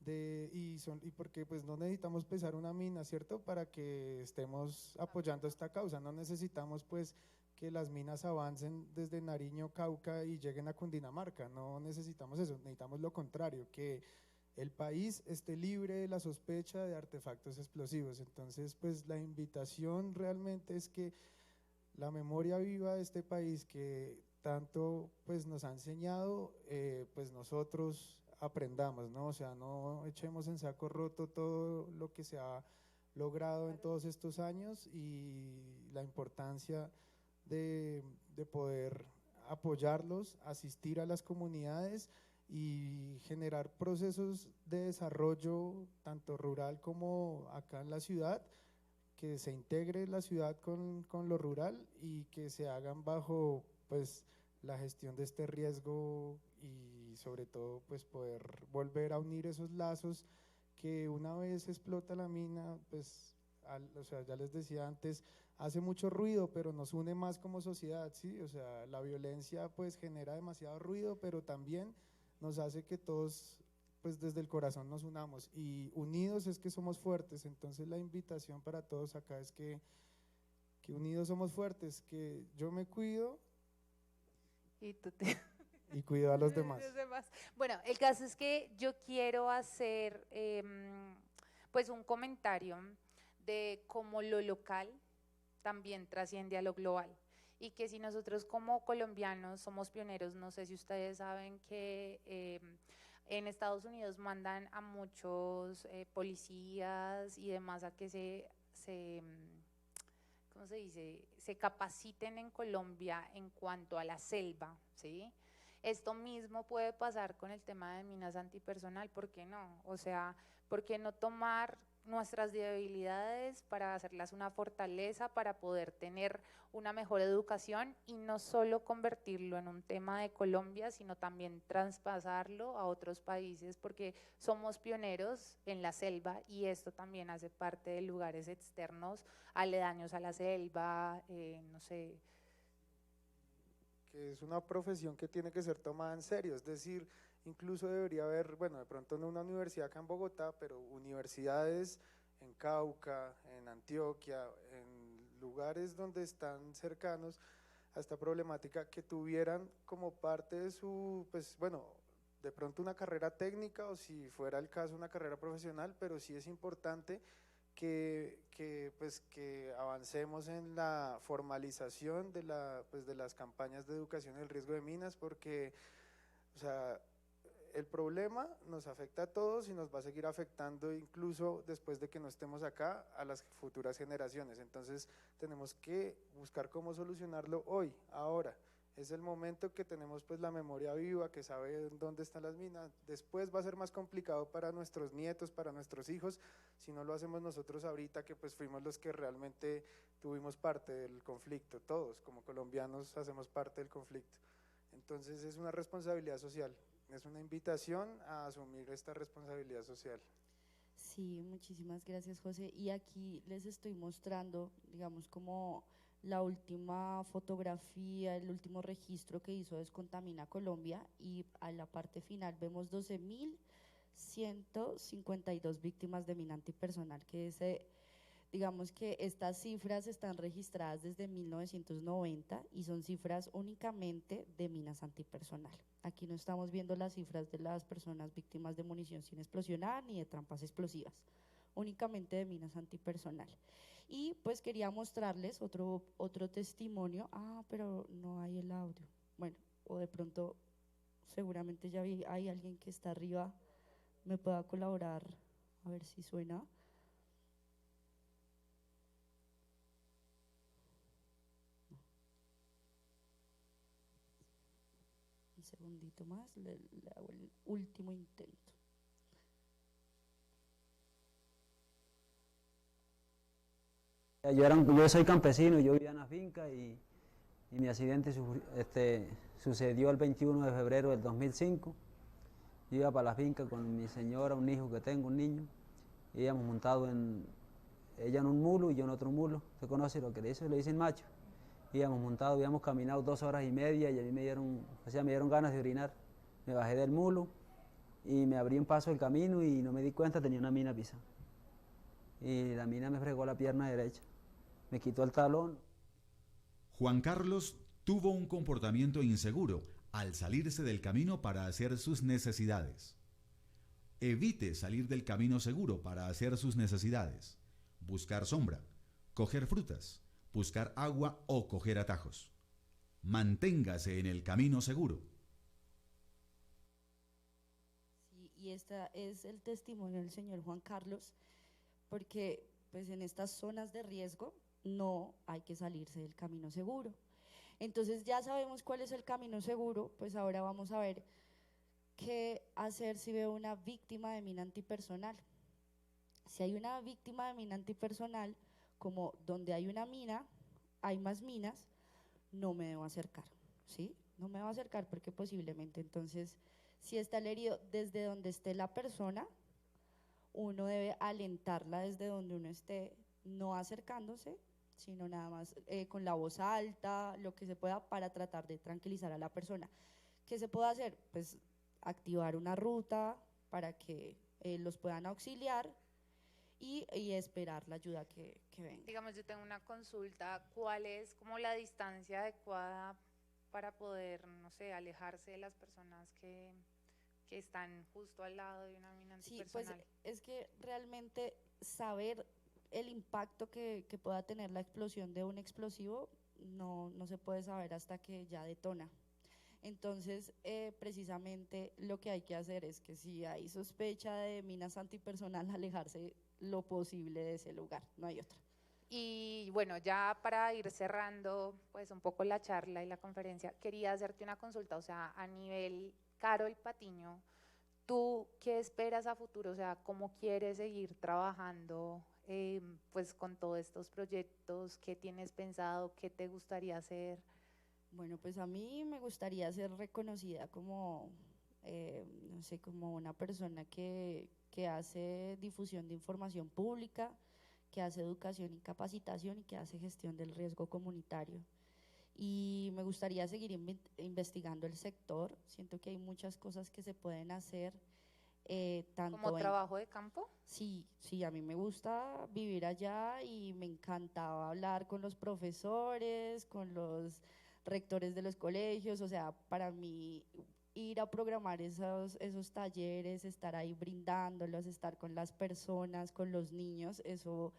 y porque pues no necesitamos pesar una mina, ¿cierto? Para que estemos apoyando esta causa, no necesitamos pues que las minas avancen desde Nariño, Cauca y lleguen a Cundinamarca, no necesitamos eso, necesitamos lo contrario, que el país esté libre de la sospecha de artefactos explosivos. Entonces pues la invitación realmente es que la memoria viva de este país que tanto pues nos ha enseñado, pues nosotros aprendamos, ¿no? O sea, no echemos en saco roto todo lo que se ha logrado en todos estos años y la importancia de poder apoyarlos, asistir a las comunidades y generar procesos de desarrollo tanto rural como acá en la ciudad, que se integre la ciudad con lo rural y que se hagan bajo pues la gestión de este riesgo y sobre todo pues poder volver a unir esos lazos que una vez explota la mina, pues o sea, ya les decía antes, hace mucho ruido, pero nos une más como sociedad, ¿sí? O sea, la violencia pues genera demasiado ruido, pero también nos hace que todos pues desde el corazón nos unamos y unidos es que somos fuertes. Entonces la invitación para todos acá es que unidos somos fuertes, que yo me cuido Y tú te... y cuido a los demás. Bueno, el caso es que yo quiero hacer pues un comentario de cómo lo local también trasciende a lo global y que si nosotros como colombianos somos pioneros, no sé si ustedes saben que en Estados Unidos mandan a muchos policías y demás a que ¿cómo se dice? Se capaciten en Colombia en cuanto a la selva, ¿sí? Esto mismo puede pasar con el tema de minas antipersonal, ¿por qué no? O sea, ¿por qué no tomar nuestras debilidades para hacerlas una fortaleza, para poder tener una mejor educación y no solo convertirlo en un tema de Colombia, sino también traspasarlo a otros países, porque somos pioneros en la selva y esto también hace parte de lugares externos, aledaños a la selva, no sé. Que es una profesión que tiene que ser tomada en serio, es decir, incluso debería haber, bueno, de pronto no una universidad acá en Bogotá, pero universidades en Cauca, en Antioquia, en lugares donde están cercanos a esta problemática, que tuvieran como parte de su, pues bueno, de pronto una carrera técnica o si fuera el caso una carrera profesional, pero sí es importante que avancemos en la formalización pues de las campañas de educación del riesgo de minas, porque o sea, el problema nos afecta a todos y nos va a seguir afectando incluso después de que no estemos acá a las futuras generaciones. Entonces tenemos que buscar cómo solucionarlo hoy, ahora. Es el momento que tenemos pues la memoria viva, que sabe dónde están las minas. Después va a ser más complicado para nuestros nietos, para nuestros hijos, si no lo hacemos nosotros ahorita, que pues fuimos los que realmente tuvimos parte del conflicto. Todos como colombianos hacemos parte del conflicto. Entonces es una responsabilidad social, es una invitación a asumir esta responsabilidad social. Sí, muchísimas gracias, José. Y aquí les estoy mostrando, digamos, como la última fotografía, el último registro que hizo Descontamina Colombia, y a la parte final vemos 12.152 víctimas de mina antipersonal, que es, digamos que estas cifras están registradas desde 1990 y son cifras únicamente de minas antipersonal. Aquí no estamos viendo las cifras de las personas víctimas de munición sin explosionar ni de trampas explosivas, únicamente de minas antipersonal. Y pues quería mostrarles otro testimonio. Pero no hay el audio. Bueno, o de pronto seguramente ya hay alguien que está arriba, me pueda colaborar, a ver si suena. Un segundito más, le hago el último intento. Yo soy campesino, yo vivía en la finca y mi accidente sucedió el 21 de febrero del 2005. Yo iba para la finca con mi señora, un hijo que tengo, un niño, y íbamos montados ella en un mulo y yo en otro mulo. ¿Se conoce lo que le dicen macho? Íbamos montados, habíamos caminado 2 horas y media y a mí me dieron ganas de orinar. Me bajé del mulo y me abrí un paso del camino y no me di cuenta, tenía una mina pisada. Y la mina me fregó la pierna derecha, me quitó el talón. Juan Carlos tuvo un comportamiento inseguro al salirse del camino para hacer sus necesidades. Evite salir del camino seguro para hacer sus necesidades. Buscar sombra, coger frutas, buscar agua o coger atajos. Manténgase en el camino seguro. y este es el testimonio del señor Juan Carlos, porque pues en estas zonas de riesgo no hay que salirse del camino seguro. Entonces ya sabemos cuál es el camino seguro, pues ahora vamos a ver qué hacer si veo una víctima de mina antipersonal. Si hay una víctima de mina antipersonal, como donde hay una mina, hay más minas, no me debo acercar, ¿sí? No me debo acercar porque posiblemente entonces, si está el herido desde donde esté la persona, uno debe alentarla desde donde uno esté, no acercándose, sino nada más con la voz alta, lo que se pueda para tratar de tranquilizar a la persona. ¿Qué se puede hacer? Pues activar una ruta para que los puedan auxiliar y esperar la ayuda que venga. Digamos, yo tengo una consulta, ¿cuál es como la distancia adecuada para poder, no sé, alejarse de las personas que están justo al lado de una mina antipersonal? Sí, pues es que realmente saber el impacto que pueda tener la explosión de un explosivo no se puede saber hasta que ya detona. Entonces, precisamente lo que hay que hacer es que si hay sospecha de minas antipersonal, alejarse lo posible de ese lugar, no hay otra. Y bueno, ya para ir cerrando pues un poco la charla y la conferencia, quería hacerte una consulta, o sea, a nivel Carol Patiño, ¿tú qué esperas a futuro? O sea, ¿cómo quieres seguir trabajando pues con todos estos proyectos? ¿Qué tienes pensado? ¿Qué te gustaría hacer? Bueno, pues a mí me gustaría ser reconocida como, no sé, como una persona que hace difusión de información pública, que hace educación y capacitación y que hace gestión del riesgo comunitario. Y me gustaría seguir investigando el sector. Siento que hay muchas cosas que se pueden hacer, tanto ¿Como trabajo de campo? Sí, sí, a mí me gusta vivir allá y me encantaba hablar con los profesores, con los rectores de los colegios, o sea, para mí ir a programar esos talleres, estar ahí brindándolos, estar con las personas, con los niños, eso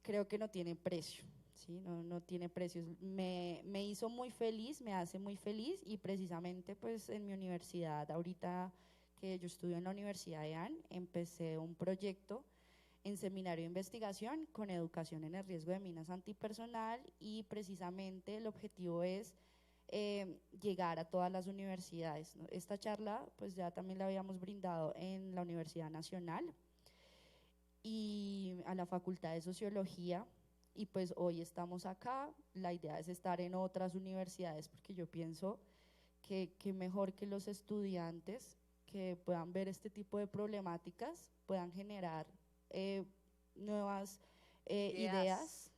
creo que no tiene precio, ¿sí? No tiene precios. Me hizo muy feliz, me hace muy feliz y precisamente pues en mi universidad, ahorita que yo estudio en la Universidad de AN, empecé un proyecto en seminario de investigación con educación en el riesgo de minas antipersonal y precisamente el objetivo es llegar a todas las universidades, ¿no? Esta charla pues ya también la habíamos brindado en la Universidad Nacional y a la Facultad de Sociología y pues hoy estamos acá, la idea es estar en otras universidades porque yo pienso que mejor que los estudiantes que puedan ver este tipo de problemáticas puedan generar nuevas ideas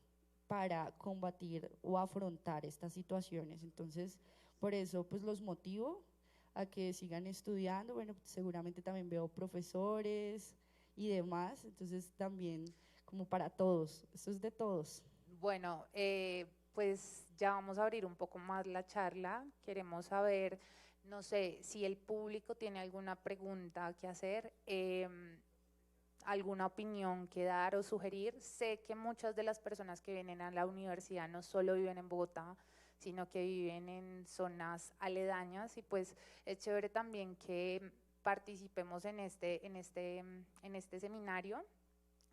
para combatir o afrontar estas situaciones. Entonces, por eso pues los motivo a que sigan estudiando. Bueno, seguramente también veo profesores y demás, entonces también como para todos, esto es de todos. Bueno, pues ya vamos a abrir un poco más la charla. Queremos saber, no sé, si el público tiene alguna pregunta que hacer, alguna opinión que dar o sugerir. Sé que muchas de las personas que vienen a la universidad no solo viven en Bogotá, sino que viven en zonas aledañas y pues es chévere también que participemos en este seminario.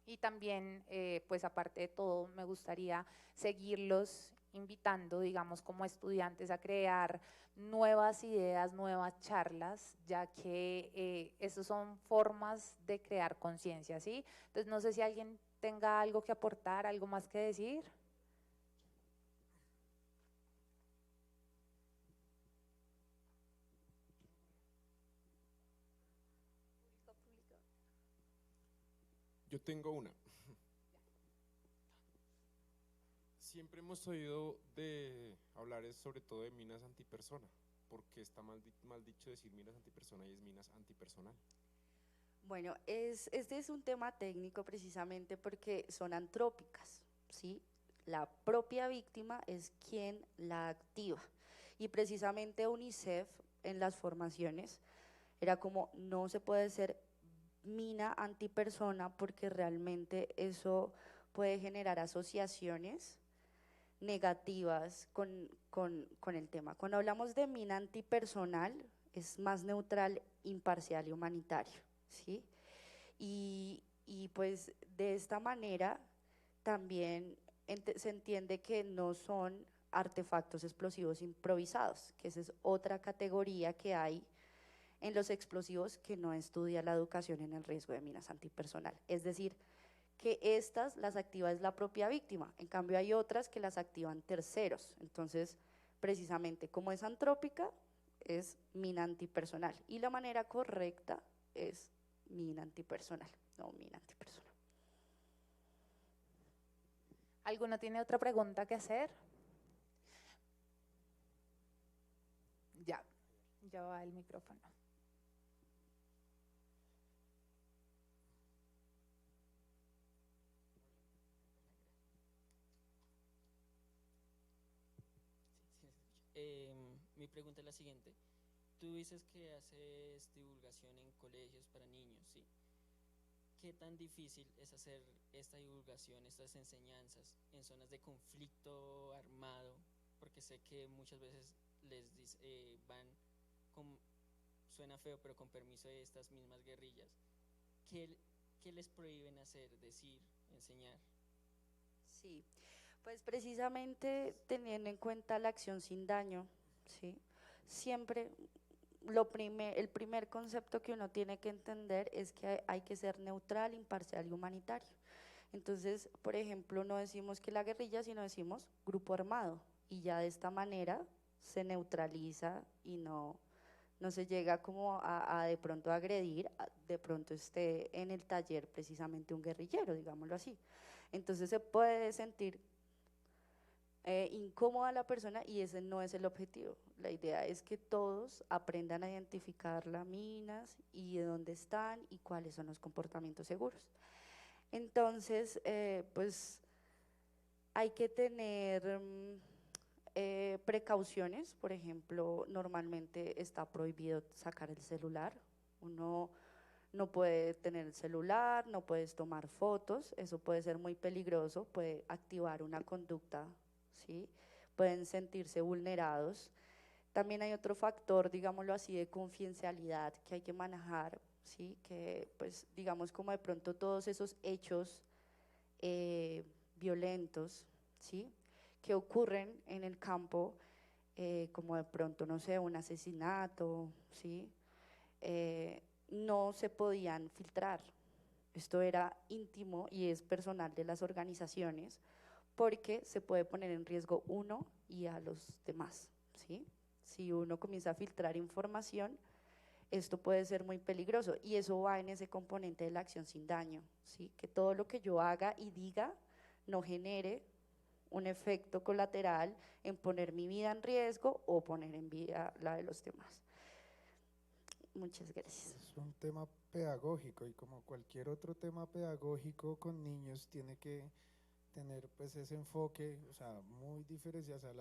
Y también, pues aparte de todo, me gustaría seguirlos invitando, digamos, como estudiantes a crear nuevas ideas, nuevas charlas, ya que esas son formas de crear conciencia, ¿sí? Entonces, no sé si alguien tenga algo que aportar, algo más que decir. Yo tengo una. Siempre hemos oído de hablar sobre todo de minas antipersona, porque está mal dicho decir minas antipersona y es minas antipersonal. Bueno, este es un tema técnico precisamente porque son antrópicas, ¿sí? La propia víctima es quien la activa y precisamente UNICEF en las formaciones era como no se puede ser mina antipersona porque realmente eso puede generar asociaciones negativas con el tema. Cuando hablamos de mina antipersonal, es más neutral, imparcial y humanitario, ¿sí? Y pues de esta manera también se entiende que no son artefactos explosivos improvisados, que esa es otra categoría que hay en los explosivos que no estudia la educación en el riesgo de minas antipersonal. Es decir, que estas las activa es la propia víctima, en cambio hay otras que las activan terceros. Entonces, precisamente como es antrópica, es mina antipersonal, y la manera correcta es mina antipersonal, no mina antipersonal. ¿Alguno tiene otra pregunta que hacer? Ya va el micrófono. Mi pregunta es la siguiente. Tú dices que haces divulgación en colegios para niños, ¿sí? ¿Qué tan difícil es hacer esta divulgación, estas enseñanzas en zonas de conflicto armado? Porque sé que muchas veces van con, suena feo, pero con permiso de estas mismas guerrillas. ¿Qué les prohíben hacer, decir, enseñar? Sí, pues precisamente teniendo en cuenta la acción sin daño, ¿sí? Siempre el primer concepto que uno tiene que entender es que hay que ser neutral, imparcial y humanitario. Entonces, por ejemplo, no decimos que la guerrilla, sino decimos grupo armado, y ya de esta manera se neutraliza y no se llega como a de pronto agredir, de pronto esté en el taller precisamente un guerrillero, digámoslo así. Entonces se puede sentir incómoda la persona, y ese no es el objetivo. La idea es que todos aprendan a identificar las minas y de dónde están y cuáles son los comportamientos seguros. Entonces, pues hay que tener precauciones. Por ejemplo, normalmente está prohibido sacar el celular. Uno no puede tener el celular, no puedes tomar fotos, eso puede ser muy peligroso, puede activar una conducta, ¿sí? Pueden sentirse vulnerados. También hay otro factor, digámoslo así, de confidencialidad que hay que manejar, ¿sí? Que pues digamos como de pronto todos esos hechos violentos, ¿sí? Que ocurren en el campo, como de pronto, no sé, un asesinato, ¿sí? No se podían filtrar. Esto era íntimo y es personal de las organizaciones, porque se puede poner en riesgo uno y a los demás, ¿sí? Si uno comienza a filtrar información, esto puede ser muy peligroso, y eso va en ese componente de la acción sin daño, ¿sí? Que todo lo que yo haga y diga no genere un efecto colateral en poner mi vida en riesgo o poner en vida la de los demás. Muchas gracias. Es un tema pedagógico, y como cualquier otro tema pedagógico con niños tiene que tener pues ese enfoque, o sea, muy diferenciado, o sea,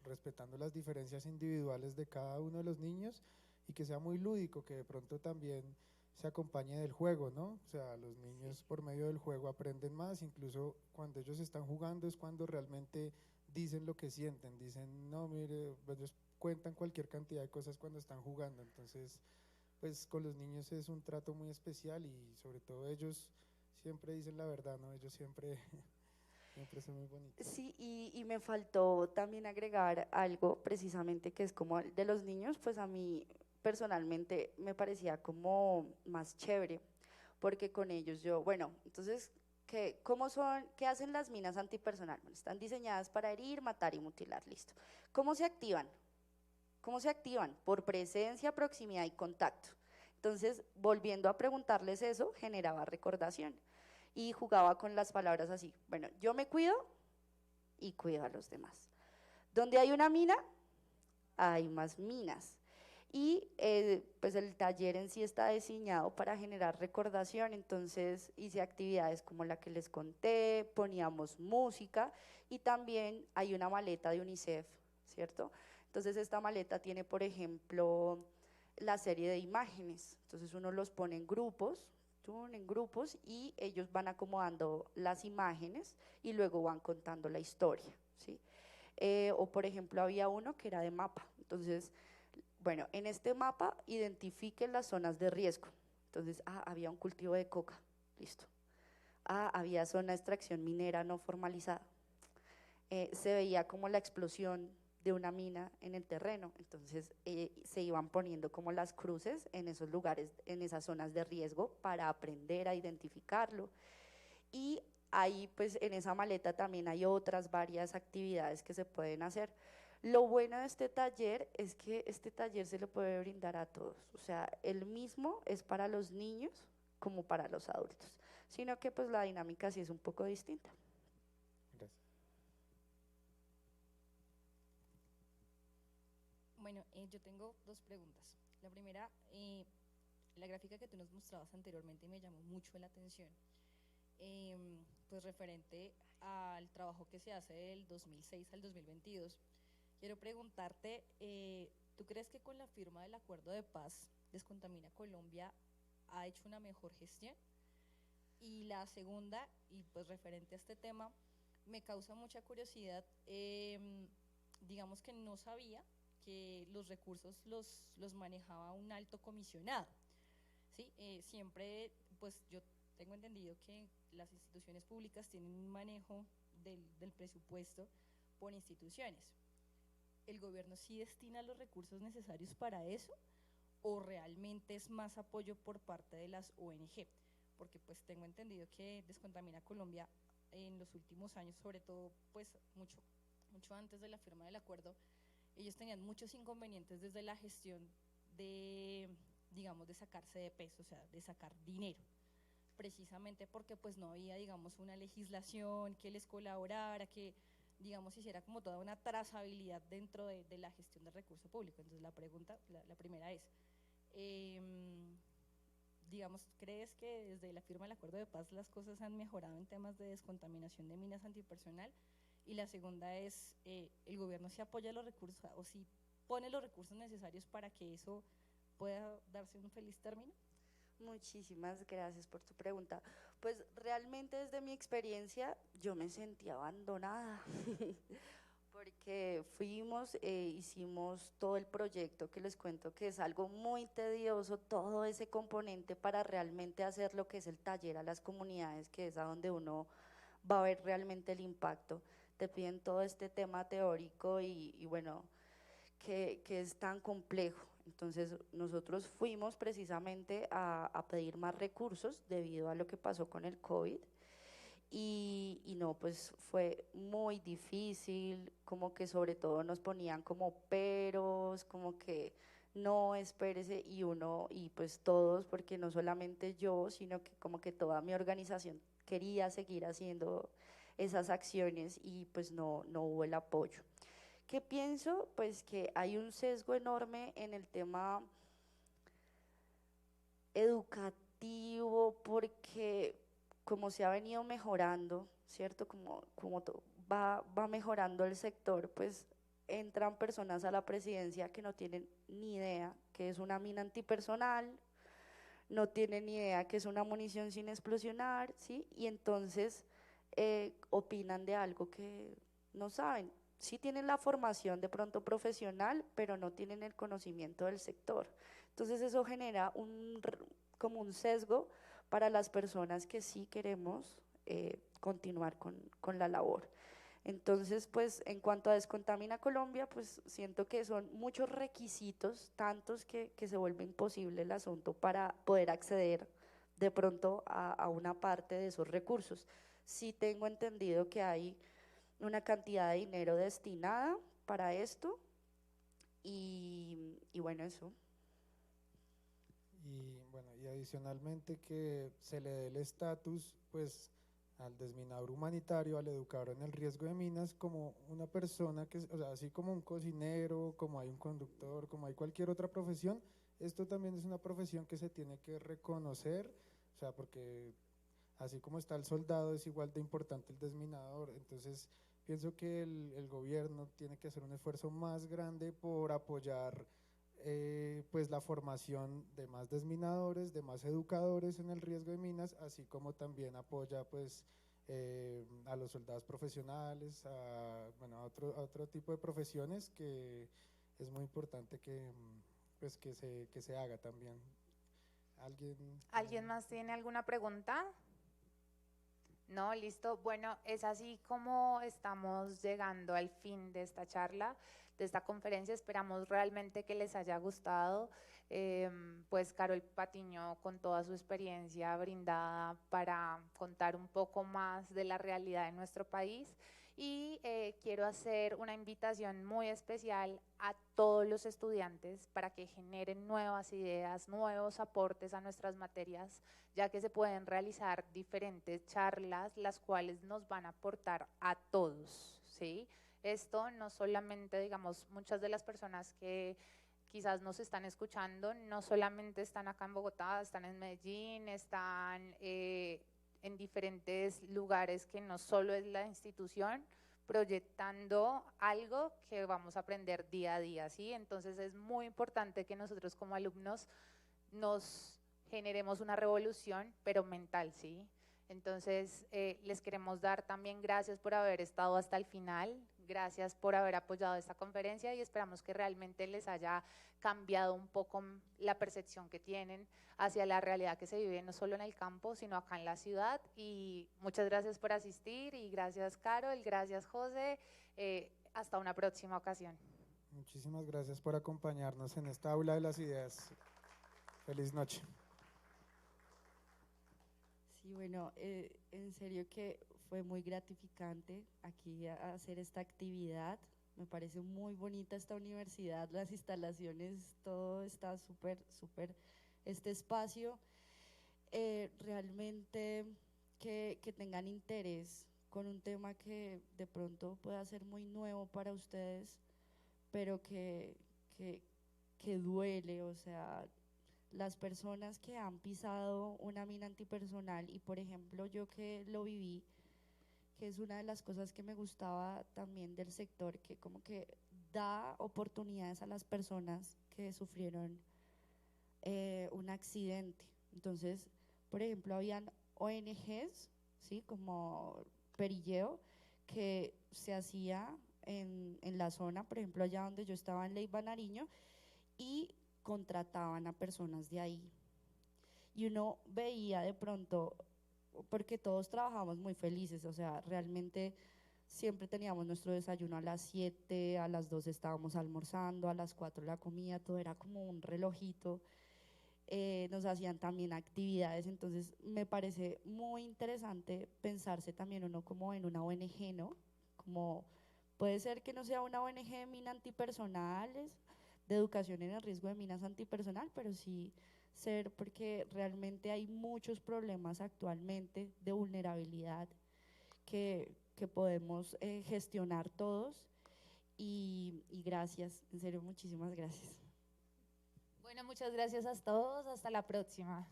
respetando las diferencias individuales de cada uno de los niños, y que sea muy lúdico, que de pronto también se acompañe del juego, ¿no? O sea, los niños por medio del juego aprenden más, incluso cuando ellos están jugando es cuando realmente dicen lo que sienten, dicen, no, mire, ellos cuentan cualquier cantidad de cosas cuando están jugando. Entonces, pues con los niños es un trato muy especial, y sobre todo ellos siempre dicen la verdad, ¿no? Ellos siempre, siempre son muy bonitos. Sí, y me faltó también agregar algo precisamente que es como el de los niños, pues a mí personalmente me parecía como más chévere, porque con ellos yo, bueno, entonces, ¿cómo son, qué hacen las minas antipersonal? Bueno, están diseñadas para herir, matar y mutilar, listo. ¿Cómo se activan? ¿Cómo se activan? Por presencia, proximidad y contacto. Entonces, volviendo a preguntarles eso, generaba recordación y jugaba con las palabras así. Bueno, yo me cuido y cuido a los demás. Donde hay una mina, hay más minas. Y pues el taller en sí está diseñado para generar recordación. Entonces hice actividades como la que les conté, poníamos música, y también hay una maleta de UNICEF, ¿cierto? Entonces esta maleta tiene, por ejemplo, la serie de imágenes. Entonces uno los pone en grupos, y ellos van acomodando las imágenes y luego van contando la historia, ¿sí? O por ejemplo había uno que era de mapa. Entonces Bueno, en este mapa identifiquen las zonas de riesgo. Entonces, había un cultivo de coca, listo. Había zona de extracción minera no formalizada. Se veía como la explosión de una mina en el terreno, entonces se iban poniendo como las cruces en esos lugares, en esas zonas de riesgo para aprender a identificarlo. Y ahí pues en esa maleta también hay otras varias actividades que se pueden hacer. Lo bueno de este taller es que este taller se le puede brindar a todos, o sea, el mismo es para los niños como para los adultos, sino que pues la dinámica sí es un poco distinta. Gracias. Bueno, yo tengo dos preguntas. La primera, la gráfica que tú nos mostrabas anteriormente me llamó mucho la atención, pues referente al trabajo que se hace del 2006 al 2022. Quiero preguntarte, ¿tú crees que con la firma del Acuerdo de Paz, Descontamina Colombia ha hecho una mejor gestión? Y la segunda, y pues referente a este tema, me causa mucha curiosidad, digamos que no sabía que los recursos los manejaba un alto comisionado, ¿sí? Siempre, pues yo tengo entendido que las instituciones públicas tienen un manejo del presupuesto por instituciones. ¿El gobierno sí destina los recursos necesarios para eso o realmente es más apoyo por parte de las ONG? Porque pues tengo entendido que Descontamina Colombia en los últimos años, sobre todo pues mucho antes de la firma del acuerdo, ellos tenían muchos inconvenientes desde la gestión de, digamos, de sacarse de peso, o sea, de sacar dinero, precisamente porque pues no había, digamos, una legislación que les colaborara, que, digamos, hiciera como toda una trazabilidad dentro de la gestión del recurso público. Entonces la pregunta, la primera es, digamos, ¿crees que desde la firma del Acuerdo de Paz las cosas han mejorado en temas de descontaminación de minas antipersonal? Y la segunda es, ¿el gobierno sí apoya los recursos o sí pone los recursos necesarios para que eso pueda darse un feliz término? Muchísimas gracias por tu pregunta. Pues realmente desde mi experiencia yo me sentí abandonada porque fuimos, hicimos todo el proyecto que les cuento que es algo muy tedioso, todo ese componente para realmente hacer lo que es el taller a las comunidades, que es a donde uno va a ver realmente el impacto. Te piden todo este tema teórico y bueno, que es tan complejo. Entonces nosotros fuimos precisamente a pedir más recursos debido a lo que pasó con el COVID y no, pues fue muy difícil, como que sobre todo nos ponían como peros, como que no, espérese, y uno, y pues todos, porque no solamente yo, sino que como que toda mi organización quería seguir haciendo esas acciones y pues no hubo el apoyo. ¿Qué pienso? Pues que hay un sesgo enorme en el tema educativo porque como se ha venido mejorando, ¿cierto? Como va mejorando el sector, pues entran personas a la presidencia que no tienen ni idea que es una mina antipersonal, no tienen ni idea que es una munición sin explosionar, ¿sí? Y entonces opinan de algo que no saben. Sí tienen la formación de pronto profesional, pero no tienen el conocimiento del sector. Entonces eso genera como un sesgo para las personas que sí queremos continuar con la labor. Entonces, pues en cuanto a Descontamina Colombia, pues siento que son muchos requisitos, tantos que se vuelve imposible el asunto para poder acceder de pronto a una parte de esos recursos. Sí tengo entendido que hay una cantidad de dinero destinada para esto y bueno, eso. Y bueno, y adicionalmente que se le dé el estatus pues al desminador humanitario, al educador en el riesgo de minas como una persona que, o sea, así como un cocinero, como hay un conductor, como hay cualquier otra profesión, esto también es una profesión que se tiene que reconocer, o sea, porque así como está el soldado es igual de importante el desminador, entonces pienso que el gobierno tiene que hacer un esfuerzo más grande por apoyar pues la formación de más desminadores, de más educadores en el riesgo de minas, así como también apoya pues a los soldados profesionales, bueno, a otro tipo de profesiones que es muy importante pues que se haga también. ¿Alguien más tiene alguna pregunta? No, listo. Bueno, es así como estamos llegando al fin de esta charla, de esta conferencia. Esperamos realmente que les haya gustado. Pues Carol Patiño, con toda su experiencia brindada para contar un poco más de la realidad de nuestro país. Y quiero hacer una invitación muy especial a todos los estudiantes para que generen nuevas ideas, nuevos aportes a nuestras materias, ya que se pueden realizar diferentes charlas, las cuales nos van a aportar a todos, ¿sí? Esto no solamente, digamos, muchas de las personas que quizás nos están escuchando, no solamente están acá en Bogotá, están en Medellín, están en diferentes lugares que no solo es la institución, proyectando algo que vamos a aprender día a día, ¿sí? Entonces es muy importante que nosotros como alumnos nos generemos una revolución, pero mental, ¿sí? Entonces, les queremos dar también gracias por haber estado hasta el final, gracias por haber apoyado esta conferencia y esperamos que realmente les haya cambiado un poco la percepción que tienen hacia la realidad que se vive no solo en el campo, sino acá en la ciudad. Y muchas gracias por asistir y gracias Carol, gracias José, hasta una próxima ocasión. Muchísimas gracias por acompañarnos en esta aula de las ideas. Feliz noche. Sí, bueno, en serio que fue muy gratificante aquí hacer esta actividad. Me parece muy bonita esta universidad, las instalaciones, todo está súper, este espacio. Realmente que tengan interés con un tema que de pronto pueda ser muy nuevo para ustedes, pero que duele, o sea, las personas que han pisado una mina antipersonal y por ejemplo yo que lo viví, que es una de las cosas que me gustaba también del sector, que como que da oportunidades a las personas que sufrieron un accidente. Entonces, por ejemplo, habían ONGs, ¿sí? Como Perilleo, que se hacía en la zona, por ejemplo, allá donde yo estaba en Leiva, Nariño, y contrataban a personas de ahí. Y uno veía de pronto, porque todos trabajamos muy felices, o sea, realmente siempre teníamos nuestro desayuno a las 7, a las 2 estábamos almorzando, a las 4 la comida, todo era como un relojito. Nos hacían también actividades, entonces me parece muy interesante pensarse también uno como en una ONG, ¿no? Como puede ser que no sea una ONG de minas antipersonales, de educación en el riesgo de minas antipersonal, pero sí ser, porque realmente hay muchos problemas actualmente de vulnerabilidad que podemos gestionar todos y gracias, en serio, muchísimas gracias. Bueno, muchas gracias a todos, hasta la próxima.